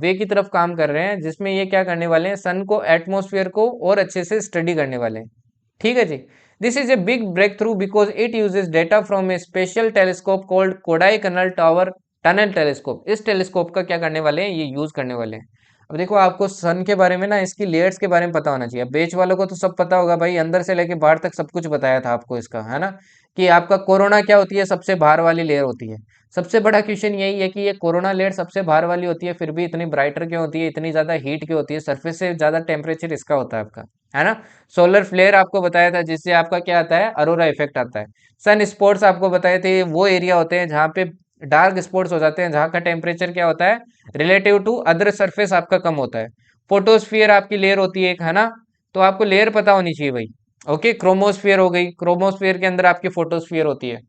वे की तरफ काम कर रहे हैं, जिसमें ये क्या करने वाले हैं? सन को, एटमॉस्फेयर को और अच्छे से स्टडी करने वाले हैं, ठीक है जी। This is a big breakthrough because it uses data from a special telescope called Kodaikanal tower tunnel telescope. इस टेलीस्कोप का क्या करने वाले हैं? ये यूज करने वाले हैं। अब देखो आपको सन के बारे में ना, इसकी लेयर्स के बारे में पता होना चाहिए। बेच वालों को तो सब पता होगा भाई, अंदर से लेके बाहर तक सब कुछ बताया था आपको इसका, है ना, कि आपका कोरोना क्या होती है? सबसे बाहर वाली लेयर होती है। सबसे बड़ा क्वेश्चन यही है कि ये कोरोना लेयर सबसे बाहर वाली होती है, फिर भी इतनी ब्राइटर क्यों होती है? इतनी ज्यादा हीट क्यों होती है? सरफेस से ज्यादा टेम्परेचर इसका होता है आपका, है ना। सोलर फ्लेयर आपको बताया था, जिससे आपका क्या आता है? अरोरा इफेक्ट आता है। सन स्पॉट्स आपको बताए थे, वो एरिया होते हैं जहाँ पे डार्क स्पॉट्स हो जाते हैं, जहाँ का टेम्परेचर क्या होता है? रिलेटिव टू अदर सरफेस आपका कम होता है। फोटोस्फियर आपकी लेयर होती है एक, है ना, तो आपको लेयर पता होनी चाहिए भाई। ओके, क्रोमोस्फियर हो गई, क्रोमोस्फियर के अंदर आपकी फोटोस्फियर होती है।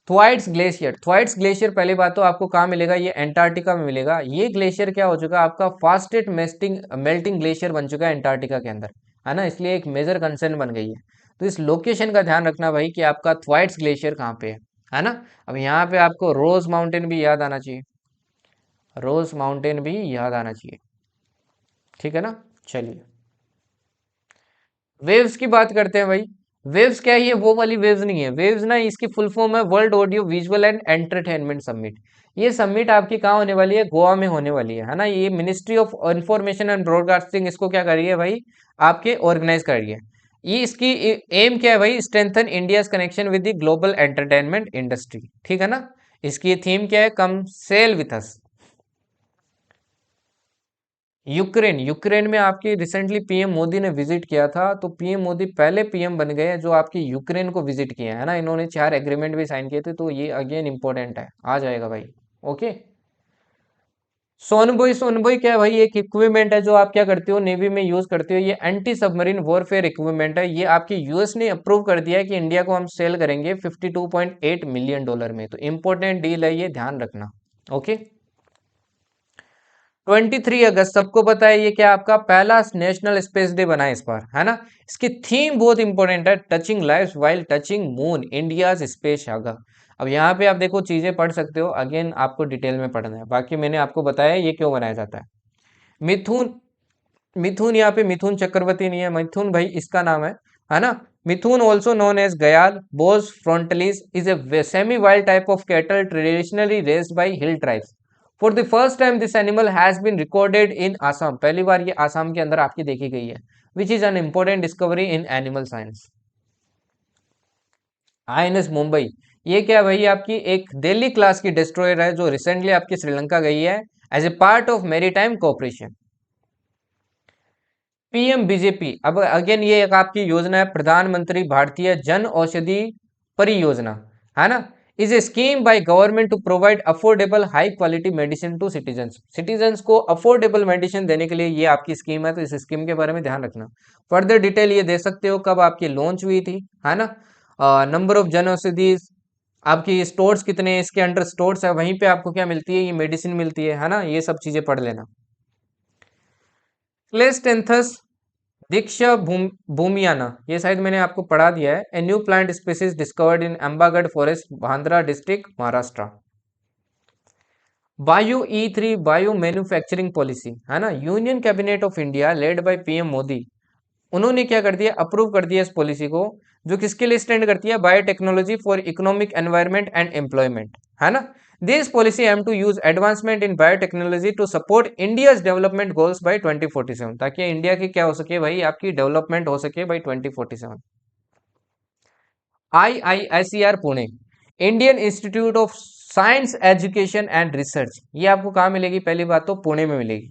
थ्वाइट्स ग्लेशियर, थ्वाइट्स ग्लेशियर पहली बात तो आपको कहाँ मिलेगा? ये एंटार्क्टिका में मिलेगा। ये ग्लेशियर क्या हो चुका है? आपका फास्टेस्ट मेल्टिंग मेल्टिंग ग्लेशियर बन चुका है एंटार्क्टिका के अंदर, है ना, इसलिए एक मेजर कंसर्न बन गई है। तो इस लोकेशन का ध्यान रखना भाई कि आपका थ्वाइट्स ग्लेशियर कहाँ पे है ना। अब यहाँ पे आपको रोज माउंटेन भी याद आना चाहिए, रोज माउंटेन भी याद आना चाहिए, ठीक है ना। चलिए वेव्स की बात करते हैं भाई। वेव्स क्या है? ये वो वाली वेव्स नहीं है, वेव्स ना इसकी फुल फॉर्म है world audio visual and entertainment summit. ये समिट आपकी कहाँ होने वाली है? गोवा में होने वाली है ना। ये ministry of information and broadcasting इसको क्या कर रही है भाई? आपके ऑर्गेनाइज कर रही है। ये इसकी एम क्या है भाई? Strengthen India's connection with the global entertainment industry, ठीक है ना। इसकी थीम क्या है? Come sail with us. Ukraine, Ukraine में आपकी रिसेंटली पीएम मोदी ने विजिट किया था, तो पीएम मोदी पहले पीएम बन गए हैं जो आपकी यूक्रेन को विजिट किए हैं, ना। इन्होंने 4 एग्रीमेंट भी साइन किए थे, तो ये अगेन इंपॉर्टेंट है, आ जाएगा भाई। ओके, सोनबोई, सोनबोई क्या है भाई? एक इक्विपमेंट है जो आप क्या करते हो? नेवी में यूज करते हो। ये एंटी सबमरीन वॉरफेयर इक्विपमेंट है। ये आपकी यूएस ने अप्रूव कर दिया है कि इंडिया को हम सेल करेंगे $52.8 मिलियन में, तो इंपॉर्टेंट डील है ये, ध्यान रखना। ओके, 23 अगस्त सबको पता है, ये क्या आपका पहला नेशनल स्पेस डे बना है इस बार, है ना। इसकी थीम बहुत इंपॉर्टेंट है, touching life while touching moon, India's space saga. अब यहाँ पे आप देखो चीजें पढ़ सकते हो, अगेन आपको डिटेल में पढ़ना है, बाकी मैंने आपको बताया ये क्यों बनाया जाता है। मिथुन, मिथुन यहाँ पे मिथुन चक्रवर्ती नहीं है, मिथुन भाई इसका नाम है ना। Mithun also known as gayal bos frontalis is a semi wild type of cattle traditionally raised by hill tribes. For the first time this animal has been recorded in Assam, पहली बार ये आसाम के अंदर आपकी देखी गई है, which is an important discovery in animal science. INS Mumbai, ये क्या है भाई, आपकी एक दिल्ली क्लास की डिस्ट्रॉयर है जो रिसेंटली आपकी श्रीलंका गई है as a part of maritime cooperation. PM BJP, अब अगेन ये एक आपकी योजना है, प्रधानमंत्री भारतीय जन औषधि परियोजना, है ना, is a scheme by government to provide affordable high quality medicine to citizens, citizens को अफोर्डेबल मेडिसिन देने के लिए ये आपकी स्कीम है, तो इस स्कीम के बारे में ध्यान रखना। फर्दर डिटेल ये दे सकते हो कब आपकी लॉन्च हुई थी, है ना, नंबर ऑफ जन औषधि, आपकी स्टोर्स कितने हैं, इसके अंडर स्टोर्स है, वहीं पे आपको क्या मिलती है, ये मेडिसिन मिलती है ना, ये सब चीजें पढ़ लेना। क्लेस्टेंथस दीक्षा भूमियाना, ये शायद मैंने आपको पढ़ा दिया है, a new plant species discovered in Ambagarh forest, Bandra district, Maharashtra. Bio E3 bio manufacturing policy, है ना, union cabinet of India led by PM Modi, उन्होंने क्या कर दिया, अप्रूव कर दिया इस पॉलिसी को, जो किसके लिए स्टैंड करती है, biotechnology for economic environment and employment, है ना। This policy aim to use advancement in biotechnology to support India's development goals by 2047, ताकि इंडिया की क्या हो सके भाई, आपकी डेवलपमेंट हो सके by 2047। IISER Pune, Indian institute of science education and research, ये आपको कहाँ मिलेगी, पहली बात तो पुणे में मिलेगी,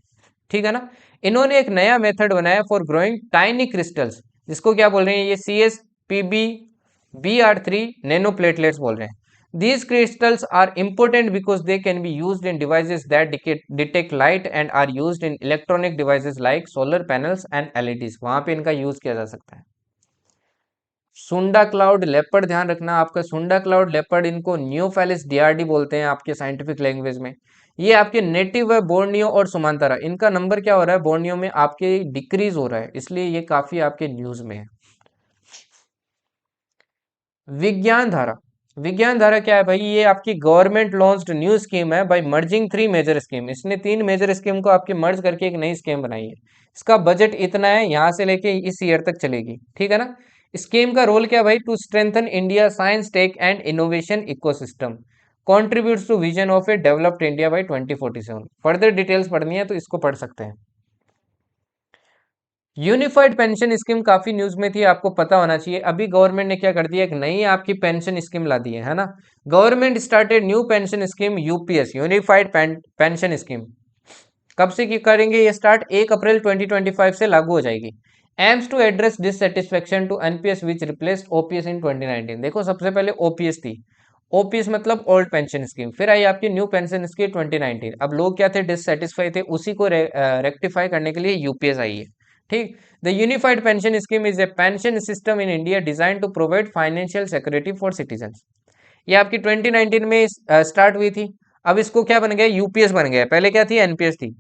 ठीक है ना। इन्होंने एक नया मेथड बनाया फॉर ग्रोइंग टाइनी क्रिस्टल्स, जिसको क्या बोल रहे हैं, ये CSPB-BR3 नैनो प्लेटलेट्स बोल रहे हैं। These crystals are important because they can be used in devices that detect light and are used in electronic devices like solar panels and LEDs, वहां पे इनका यूज किया जा सकता है। सुंडा क्लाउड लेपर्ड, ध्यान रखना आपका, सुंडा क्लाउड लेपर्ड, इनको न्यूफेलिस DRD बोलते हैं आपके साइंटिफिक लैंग्वेज में। ये आपके नेटिव है बोर्नियो और सुमांतरा, इनका नंबर क्या हो रहा है, बोर्नियो में आपके डिक्रीज हो रहा है, इसलिए ये काफी आपके न्यूज में है। विज्ञान धारा, विज्ञान धारा क्या है भाई, ये आपकी गवर्नमेंट लॉन्च्ड न्यू स्कीम है बाय मर्जिंग 3 मेजर स्कीम, इसने 3 मेजर स्कीम को आपके मर्ज करके एक नई स्कीम बनाई है। इसका बजट इतना है, यहां से लेके इस ईयर तक चलेगी, ठीक है ना। स्कीम का रोल क्या है भाई, to strengthen India science tech and innovation ecosystem, contributes to vision of a developed India by 2047। Further details पढ़नी है तो इसको पढ़ सकते हैं। यूनिफाइड पेंशन स्कीम काफी न्यूज में थी, आपको पता होना चाहिए, अभी गवर्नमेंट ने क्या कर दिया, एक नई आपकी पेंशन स्कीम ला दी है ना। Government started new pension scheme UPS, unified pension scheme, कब से की करेंगे ये स्टार्ट, 1 अप्रैल 2025 से लागू हो जाएगी। Aims to address dissatisfaction to NPS which replaced OPS in 2019, देखो सबसे पहले ओपीएस थी, ओपीएस मतलब ओल्ड पेंशन स्कीम, फिर आई आपकी न्यू पेंशन स्कीम 2019, अब लोग क्या थे, डिससेटिस्फाई थे, उसी को रेक्टिफाई करने के लिए यूपीएस आई है, ठीक। The unified pension scheme is a pension system in India design to provide financial security for citizens, ये आपकी 2019 में स्टार्ट हुई थी, अब इसको क्या बन गया, यूपीएस बन गया, पहले क्या थी, एनपीएस थी।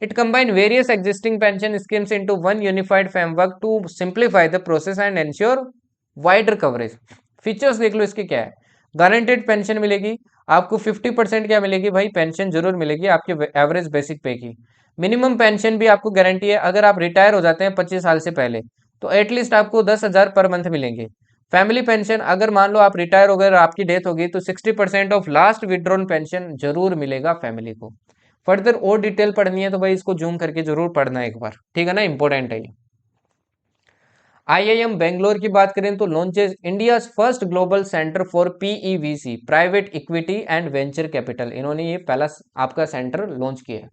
It combine various existing pension schemes into one unified framework to simplify the process and ensure wider coverage. Features देख लो इसके क्या है, गारंटेड पेंशन मिलेगी आपको, 50% क्या मिलेगी भाई, पेंशन जरूर मिलेगी आपके एवरेज बेसिक पे की। मिनिमम पेंशन भी आपको गारंटी है, अगर आप रिटायर हो जाते हैं 25 साल से पहले, तो एटलीस्ट आपको 10,000 पर मंथ मिलेंगे। फैमिली पेंशन, अगर मान लो आप रिटायर हो गए और आपकी डेथ हो गई, तो 60% ऑफ लास्ट विड्रॉन पेंशन जरूर मिलेगा फैमिली को। फर्दर और डिटेल पढ़नी है तो भाई इसको जूम करके जरूर पढ़ना एक बार, ठीक है ना, इंपॉर्टेंट है ये। आईआईएम बेंगलोर की बात करें तो launches India first global centre for PEVC, private equity and venture capital, इन्होंने ये पहला आपका सेंटर लॉन्च किया है।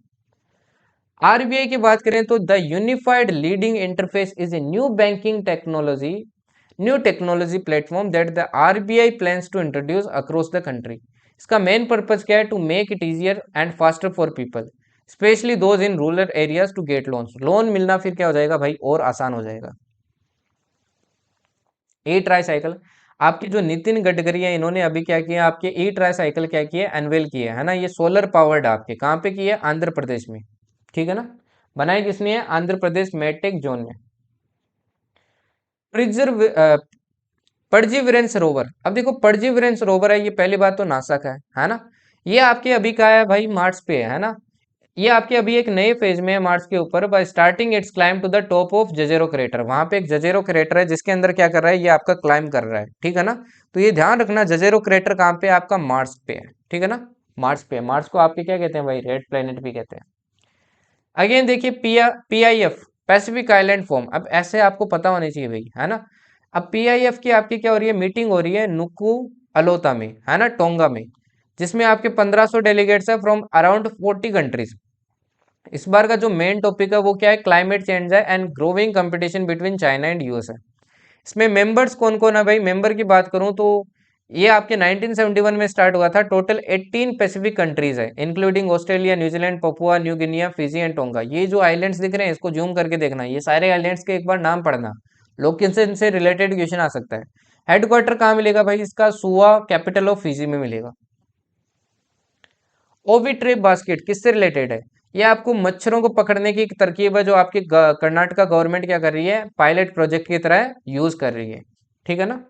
आरबीआई की बात करें तो the unified leading interface is a new banking technology, new technology platform that the RBI plans to introduce across the country. इसका मेन पर्पज क्या है, to make it easier and faster for people specially those in rural areas to get loans, loan मिलना फिर क्या हो जाएगा भाई, और आसान हो जाएगा। ई ट्राई साइकिल, आपकी जो नितिन गडकरी है, इन्होंने अभी क्या किया, आपके ई ट्राई साइकिल क्या किया, अनवेल किया है ना, ये सोलर पावर्ड आपके कहाँ पे किया, आंध्र प्रदेश में, ठीक है ना। बनाई किसने है, आंध्र प्रदेश मेटेक जोन में। प्रिजर्व परजीवरेंस रोवर, अब देखो परजीवरेंस रोवर है, ये पहली बात तो नासा का है ना, ये आपके अभी का है भाई, मार्स पे है ना, ये आपके अभी एक नए फेज में है मार्स के ऊपर, by starting its climb to the top of Jezero crater, वहां पे एक जजेरो क्रेटर है जिसके अंदर क्या कर रहा है, ये आपका क्लाइम कर रहा है, ठीक है ना। तो ये ध्यान रखना, जजेरो क्रेटर कहाँ पे, आपका मार्स पे है, ठीक है ना। मार्स पे, मार्स को आपके क्या कहते हैं भाई, रेड प्लेनेट भी कहते हैं। अगेन देखिए PIF, पैसिफिक आइलैंड फोरम, अब ऐसे आपको पता होनी चाहिए भाई, है ना। अब PIF की आपकी क्या हो रही है, मीटिंग हो रही है नुकू अलोता में, है ना, टोंगा में, जिसमें आपके 1500 डेलीगेट्स है फ्रॉम अराउंड 40 कंट्रीज। इस बार का जो मेन टॉपिक है वो क्या है, क्लाइमेट चेंज है and growing competition between China and US है। इसमें मेंबर्स कौन कौन है भाई, मेंबर की बात करूं तो ये आपके 1971 में स्टार्ट हुआ था। टोटल 18 पैसिफिक कंट्रीज है, including Australia, New Zealand, Papua new Guinea, Fiji and tonga. ये जो आइलैंड्स दिख रहे हैं इसको जूम करके देखना, ये सारे आइलैंड्स के एक बार नाम पढ़ना, लोकेशन से रिलेटेड क्वेश्चन आ सकता है। हेडक्वार्टर कहाँ मिलेगा भाई इसका, सुआ, कैपिटल ऑफ फिजी में मिलेगा। ओवी ट्रिप बास्केट किससे रिलेटेड है, ये आपको मच्छरों को पकड़ने की एक तरकीब है जो आपकी कर्नाटका गवर्नमेंट क्या कर रही है, पायलट प्रोजेक्ट की तरह यूज कर रही है, ठीक है ना।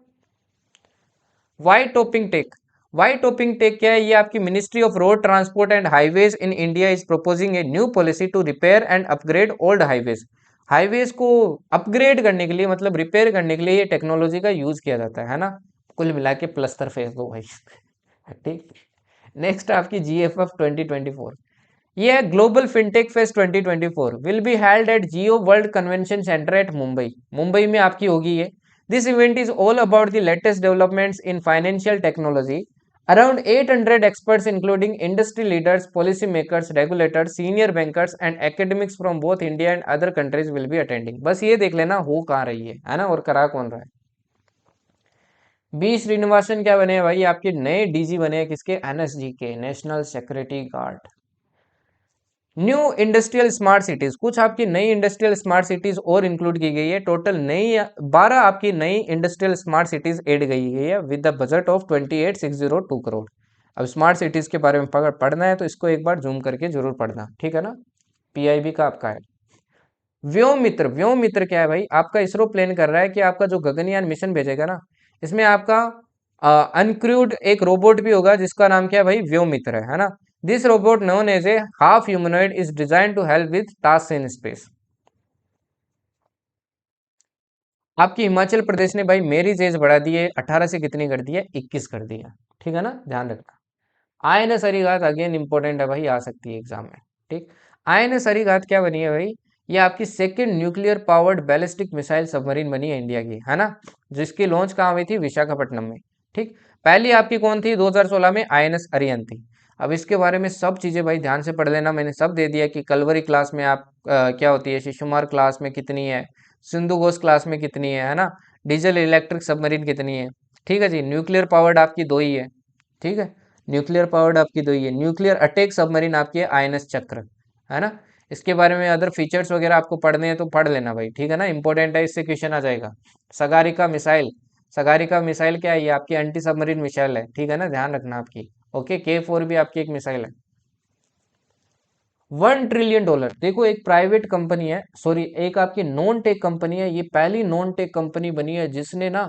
White topping tech, white topping tech क्या है, ये आपकी ministry of road transport and highways in India is proposing a new policy to repair and upgrade old highways. Highways को अपग्रेड करने के लिए, मतलब रिपेयर करने के लिए ये टेक्नोलॉजी का यूज किया जाता है ना। कुल मिला के प्लस्तर फेस दो भाई ठीक। नेक्स्ट आपकी GFF 2024, ये है global fintech fest 2024 will be held at Jio world convention centre at Mumbai, Mumbai में आपकी होगी ये। This event is all about the latest developments in financial technology. Around 800 experts including industry leaders, policy makers, regulators, senior bankers and academics from both India and other countries will be attending। बस ये देख लेना हो कहाँ रही है ना, और करा कौन रहा है। बी श्रीनिवासन क्या बने हैं भाई, आपके नए DG बने हैं, किसके, NSG के, national security guard. New industrial smart cities, कुछ आपकी नई इंडस्ट्रियल स्मार्ट सिटीज और इंक्लूड की गई है। टोटल नई 12 आपकी नई इंडस्ट्रियल स्मार्ट सिटीज एड गई गई है with the budget of 28,602 crore. अब स्मार्ट सिटीज के बारे में पढ़ना है तो इसको एक बार जूम करके जरूर पढ़ना, ठीक है ना। PIB का आपका है। व्योम मित्र, व्योम मित्र क्या है भाई, आपका इसरो प्लान कर रहा है कि आपका जो गगनयान मिशन भेजेगा ना, इसमें आपका अनक्रूड एक रोबोट भी होगा जिसका नाम क्या है भाई, व्योम मित्र है ना। This robot known as a half humanoid is design to help with task in space. आपकी हिमाचल प्रदेश ने भाई मेरिज एज बढ़ा दी है, 18 से कितनी कर दी है, 21 कर दी है, ठीक है ना, ध्यान रखना। INS हरिघात अगेन इंपॉर्टेंट है भाई, आ सकती है एग्जाम में, ठीक। INS हरिघात क्या बनी है भाई, ये आपकी second nuclear powered ballistic missile submarine बनी है इंडिया की, है ना, जिसकी लॉन्च कहाँ हुई थी, विशाखापट्टनम में, ठीक। पहली आपकी कौन थी 2016 में, INS अरिहंत थी। अब इसके बारे में सब चीजें भाई ध्यान से पढ़ लेना, मैंने सब दे दिया कि कलवरी क्लास में आप क्या होती है, शिशुमार क्लास में कितनी है, सिंधु घोष क्लास में कितनी है ना, डीजल इलेक्ट्रिक सबमरीन कितनी है, ठीक है जी। न्यूक्लियर पावर्ड आपकी दो ही है, ठीक है, न्यूक्लियर पावर्ड आपकी दो ही है। न्यूक्लियर अटैक सबमरीन आपकी है INS चक्र, है ना। इसके बारे में अदर फीचर्स वगैरह आपको पढ़ने हैं तो पढ़ लेना भाई, ठीक है ना, इंपॉर्टेंट है, इससे क्वेश्चन आ जाएगा। सगारिका मिसाइल, सगारिका मिसाइल क्या है, ये आपकी एंटी सबमरीन मिसाइल है, ठीक है ना, ध्यान रखना आपकी। ओके, K4 भी आपकी एक मिसाइल है। $1 ट्रिलियन, देखो एक प्राइवेट कंपनी है, सॉरी एक आपकी नॉन टेक कंपनी है, ये पहली नॉन टेक कंपनी बनी है जिसने ना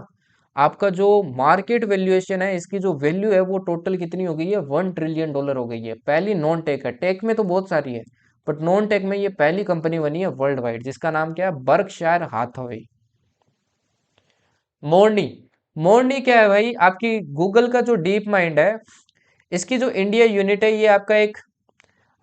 आपका जो मार्केट वैल्यूएशन है, इसकी जो वैल्यू है वो टोटल कितनी हो गई है, $1 ट्रिलियन हो गई है। पहली नॉन टेक है, टेक में तो बहुत सारी है बट नॉन टेक में ये पहली कंपनी बनी है वर्ल्ड वाइड, जिसका नाम क्या है, बर्कशायर हाथवे। मोरनी, मोरनी क्या है भाई, आपकी गूगल का जो डीप माइंड है, इसकी जो इंडिया यूनिट है, ये आपका एक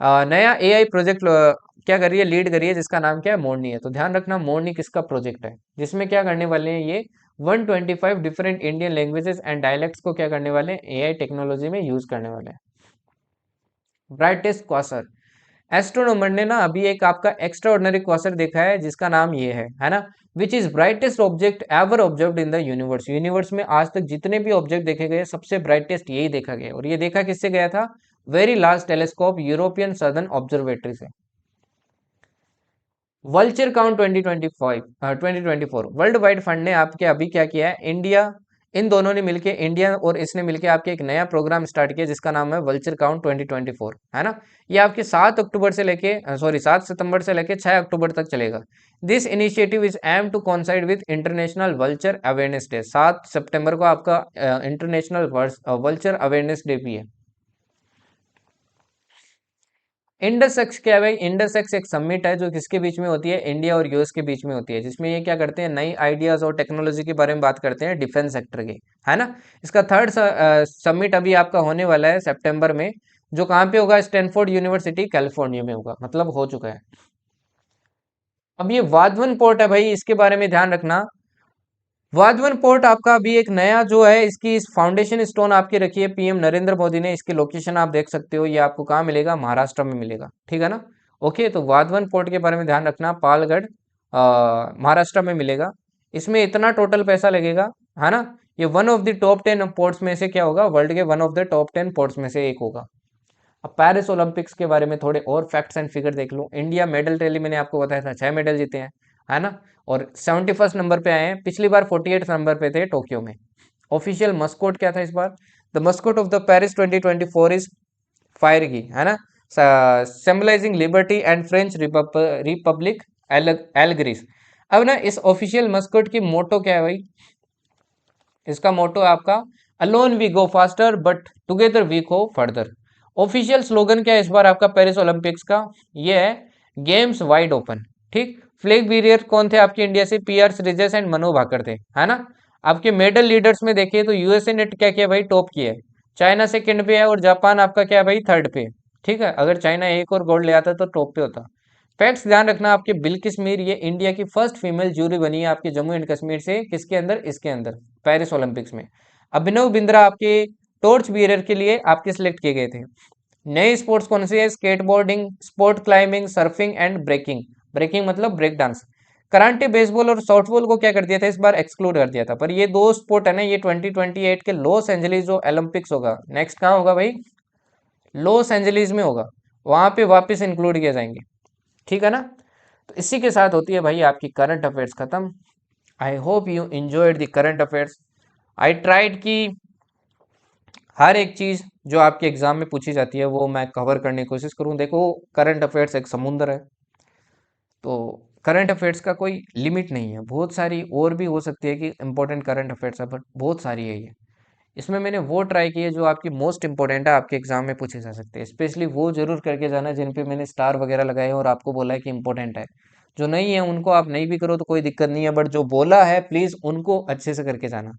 नया AI प्रोजेक्ट क्या कर रही है, लीड कर रही है, जिसका नाम क्या है, मोरनी है। तो ध्यान रखना मोरनी किसका प्रोजेक्ट है, जिसमें क्या करने वाले हैं ये 125 different Indian languages and dialects को क्या करने वाले हैं, AI टेक्नोलॉजी में यूज करने वाले हैं। ब्राइटेस्ट क्वासर, एस्ट्रोनॉमर ने ना अभी एक आपका एक्स्ट्रा ऑर्डिनरी क्वासर देखा है जिसका नाम ये है ना, which is brightest object ever observed in the universe. Universe में आज तक जितने भी ऑब्जेक्ट देखे गए सबसे ब्राइटेस्ट यही देखा गया, और ये देखा किससे गया था, very large telescope European southern observatory से। Vulture count 2025 2024, world wide fund ने आपके अभी क्या किया है, इंडिया, इन दोनों ने मिलके, इंडिया और इसने मिलके आपके एक नया प्रोग्राम स्टार्ट किया जिसका नाम है वल्चर काउंट 2024, है ना। ये आपके 7 अक्टूबर से लेके 7 सितंबर से लेके 6 अक्टूबर तक चलेगा। This initiative is aim to coincide with international vulture awareness day. 7 सितंबर को आपका इंटरनेशनल वल्चर अवेयरनेस डे भी है। इंडसएक्स क्या है भाई, इंडसएक्स एक समिट है जो किसके बीच में होती है, इंडिया और US के बीच में होती है, जिसमें ये क्या करते हैं, नई आइडियाज और टेक्नोलॉजी के बारे में बात करते हैं, डिफेंस सेक्टर के, है ना। इसका थर्ड समिट अभी आपका होने वाला है सितंबर में, जो कहाँ पे होगा, स्टैनफोर्ड यूनिवर्सिटी कैलिफोर्निया में होगा, मतलब हो चुका है। अब ये वाधवन पोर्ट है भाई, इसके बारे में ध्यान रखना। वाधवन पोर्ट आपका अभी एक नया जो है, इसकी इस फाउंडेशन स्टोन आपकी रखी है पीएम नरेंद्र मोदी ने। इसकी लोकेशन आप देख सकते हो, ये आपको कहाँ मिलेगा, महाराष्ट्र में मिलेगा, ठीक है ना। ओके, तो वाधवन पोर्ट के बारे में ध्यान रखना, पालगढ़ महाराष्ट्र में मिलेगा। इसमें इतना टोटल पैसा लगेगा, है ना। ये one of the top 10 ports में से क्या होगा, वर्ल्ड के one of the top 10 ports में से एक होगा। अब पेरिस ओलंपिक्स के बारे में थोड़े और फैक्ट्स एंड फिगर देख लो। इंडिया मेडल टैली मैंने आपको बताया था, 6 मेडल जीते हैं, है ना। और 71 नंबर पे आए हैं, पिछली बार 48 नंबर पे थे टोक्यो में। ऑफिशियल मस्कोट क्या था इस बार, the mascot of the Paris 2024 is Phryges, है ना, symbolising liberty and French republic allegories. अब ना इस ऑफिशियल मस्कोट की मोटो क्या है भाई, इसका मोटो है आपका, alone we go faster but together we go further. Official slogan क्या है इस बार आपका पेरिस ओलंपिक्स का, ये है गेम्स वाइड ओपन। ठीक, फ्लैग बेरियर कौन थे आपके इंडिया से, पीआर श्रीजेश एंड मनु भाकर थे, है ना। आपके मेडल लीडर्स में देखिए तो यूएसए ने क्या किया भाई, टॉप किया है। चाइना सेकंड पे है और जापान आपका क्या है भाई, थर्ड पे। ठीक है, अगर चाइना एक और गोल्ड ले आता तो टॉप पे होता। फैक्ट्स ध्यान रखना, आपके बिल्किस मीर ये इंडिया की फर्स्ट फीमेल जूरी बनी है आपके जम्मू एंड कश्मीर से, किसके अंदर, इसके अंदर, पेरिस ओलंपिक्स में। अभिनव बिंद्रा आपके टॉर्च बियरर के लिए आपके सिलेक्ट किए गए थे। नए स्पोर्ट्स कौन से है, skateboarding, sport climbing, surfing and breaking. Breaking मतलब ब्रेक डांस। करांटे, बेसबॉल और सॉफ्टबॉल को क्या कर दिया था इस बार, एक्सक्लूड कर दिया था। पर ये दो स्पोर्ट है ना, ये 2028 के लॉस एंजलिस जो ओलंपिक्स होगा, नेक्स्ट कहाँ होगा भाई, लॉस एंजलिस में होगा, वहां पे वापस इंक्लूड किए जाएंगे, ठीक है ना। तो इसी के साथ होती है भाई आपकी करंट अफेयर्स खत्म। I hope you enjoyed the current affairs. I tried कि हर एक चीज़ जो आपके एग्जाम में पूछी जाती है वो मैं कवर करने की कोशिश करूं। देखो, करंट अफेयर्स एक समुंदर है, तो करंट अफेयर्स का कोई लिमिट नहीं है। बहुत सारी और भी हो सकती है कि इंपॉर्टेंट करंट अफेयर्स है, बट बहुत सारी है ये। इसमें मैंने वो ट्राई की है जो आपकी मोस्ट इंपॉर्टेंट है, आपके एग्जाम में पूछे जा सकते हैं। स्पेशली वो जरूर करके जाना जिन पे मैंने स्टार वगैरह लगाए हैं और आपको बोला है कि इंपॉर्टेंट है। जो नहीं है उनको आप नहीं भी करो तो कोई दिक्कत नहीं है, बट जो बोला है प्लीज़ उनको अच्छे से करके जाना।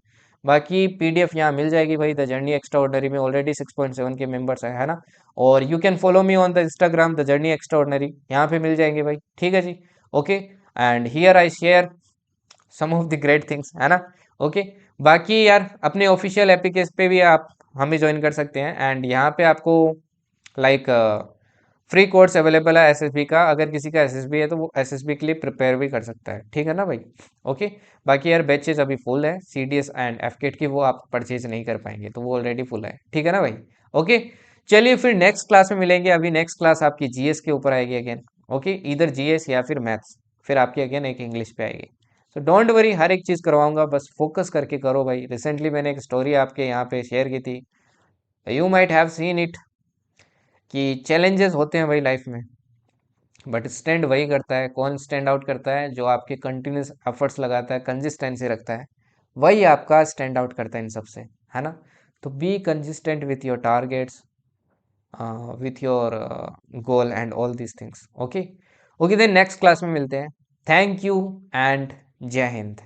बाकी पीडीएफ यहाँ मिल जाएगी भाई, द जर्नी एक्स्ट्रा ऑर्डनरी में ऑलरेडी 6.7 के मेंबर्स है ना। और you can follow me on the Instagram the journey extraordinary, यहाँ पे मिल जाएंगे भाई, ठीक है जी। Okay, and here I share some of the great things, है ना। ओके, बाकी यार अपने ऑफिशियल एप्लीकेशन पे भी आप हमें ज्वाइन कर सकते हैं, एंड यहाँ पे आपको लाइक फ्री कोर्स अवेलेबल है एसएसबी का। अगर किसी का एसएसबी है तो वो एसएसबी के लिए प्रिपेयर भी कर सकता है, ठीक है ना भाई। ओके, बाकी यार बैचेस अभी फुल है, सीडीएस एंड एफकेट की वो आप परचेज नहीं कर पाएंगे, तो वो ऑलरेडी फुल है, ठीक है ना भाई। ओके, चलिए फिर नेक्स्ट क्लास में मिलेंगे। अभी नेक्स्ट क्लास आपकी जीएस के ऊपर आएगी अगेन। ओके, इधर जीएस या फिर मैथ्स, फिर आपकी अगेन एक इंग्लिश पे आएगी। तो डोंट वरी, हर एक चीज़ करवाऊंगा, बस फोकस करके करो भाई। रिसेंटली मैंने एक स्टोरी आपके यहाँ पे शेयर की थी, you might have seen it, कि चैलेंजेस होते हैं भाई लाइफ में, बट स्टैंड वही करता है, कौन स्टैंड आउट करता है, जो आपके कंटिन्यूस एफर्ट्स लगाता है, कंसिस्टेंसी रखता है, वही आपका स्टैंड आउट करता है इन सबसे, है ना। तो be consistent with your targets, with your goal and all these things. Okay, okay, then next class में मिलते हैं। थैंक यू एंड जय हिंद।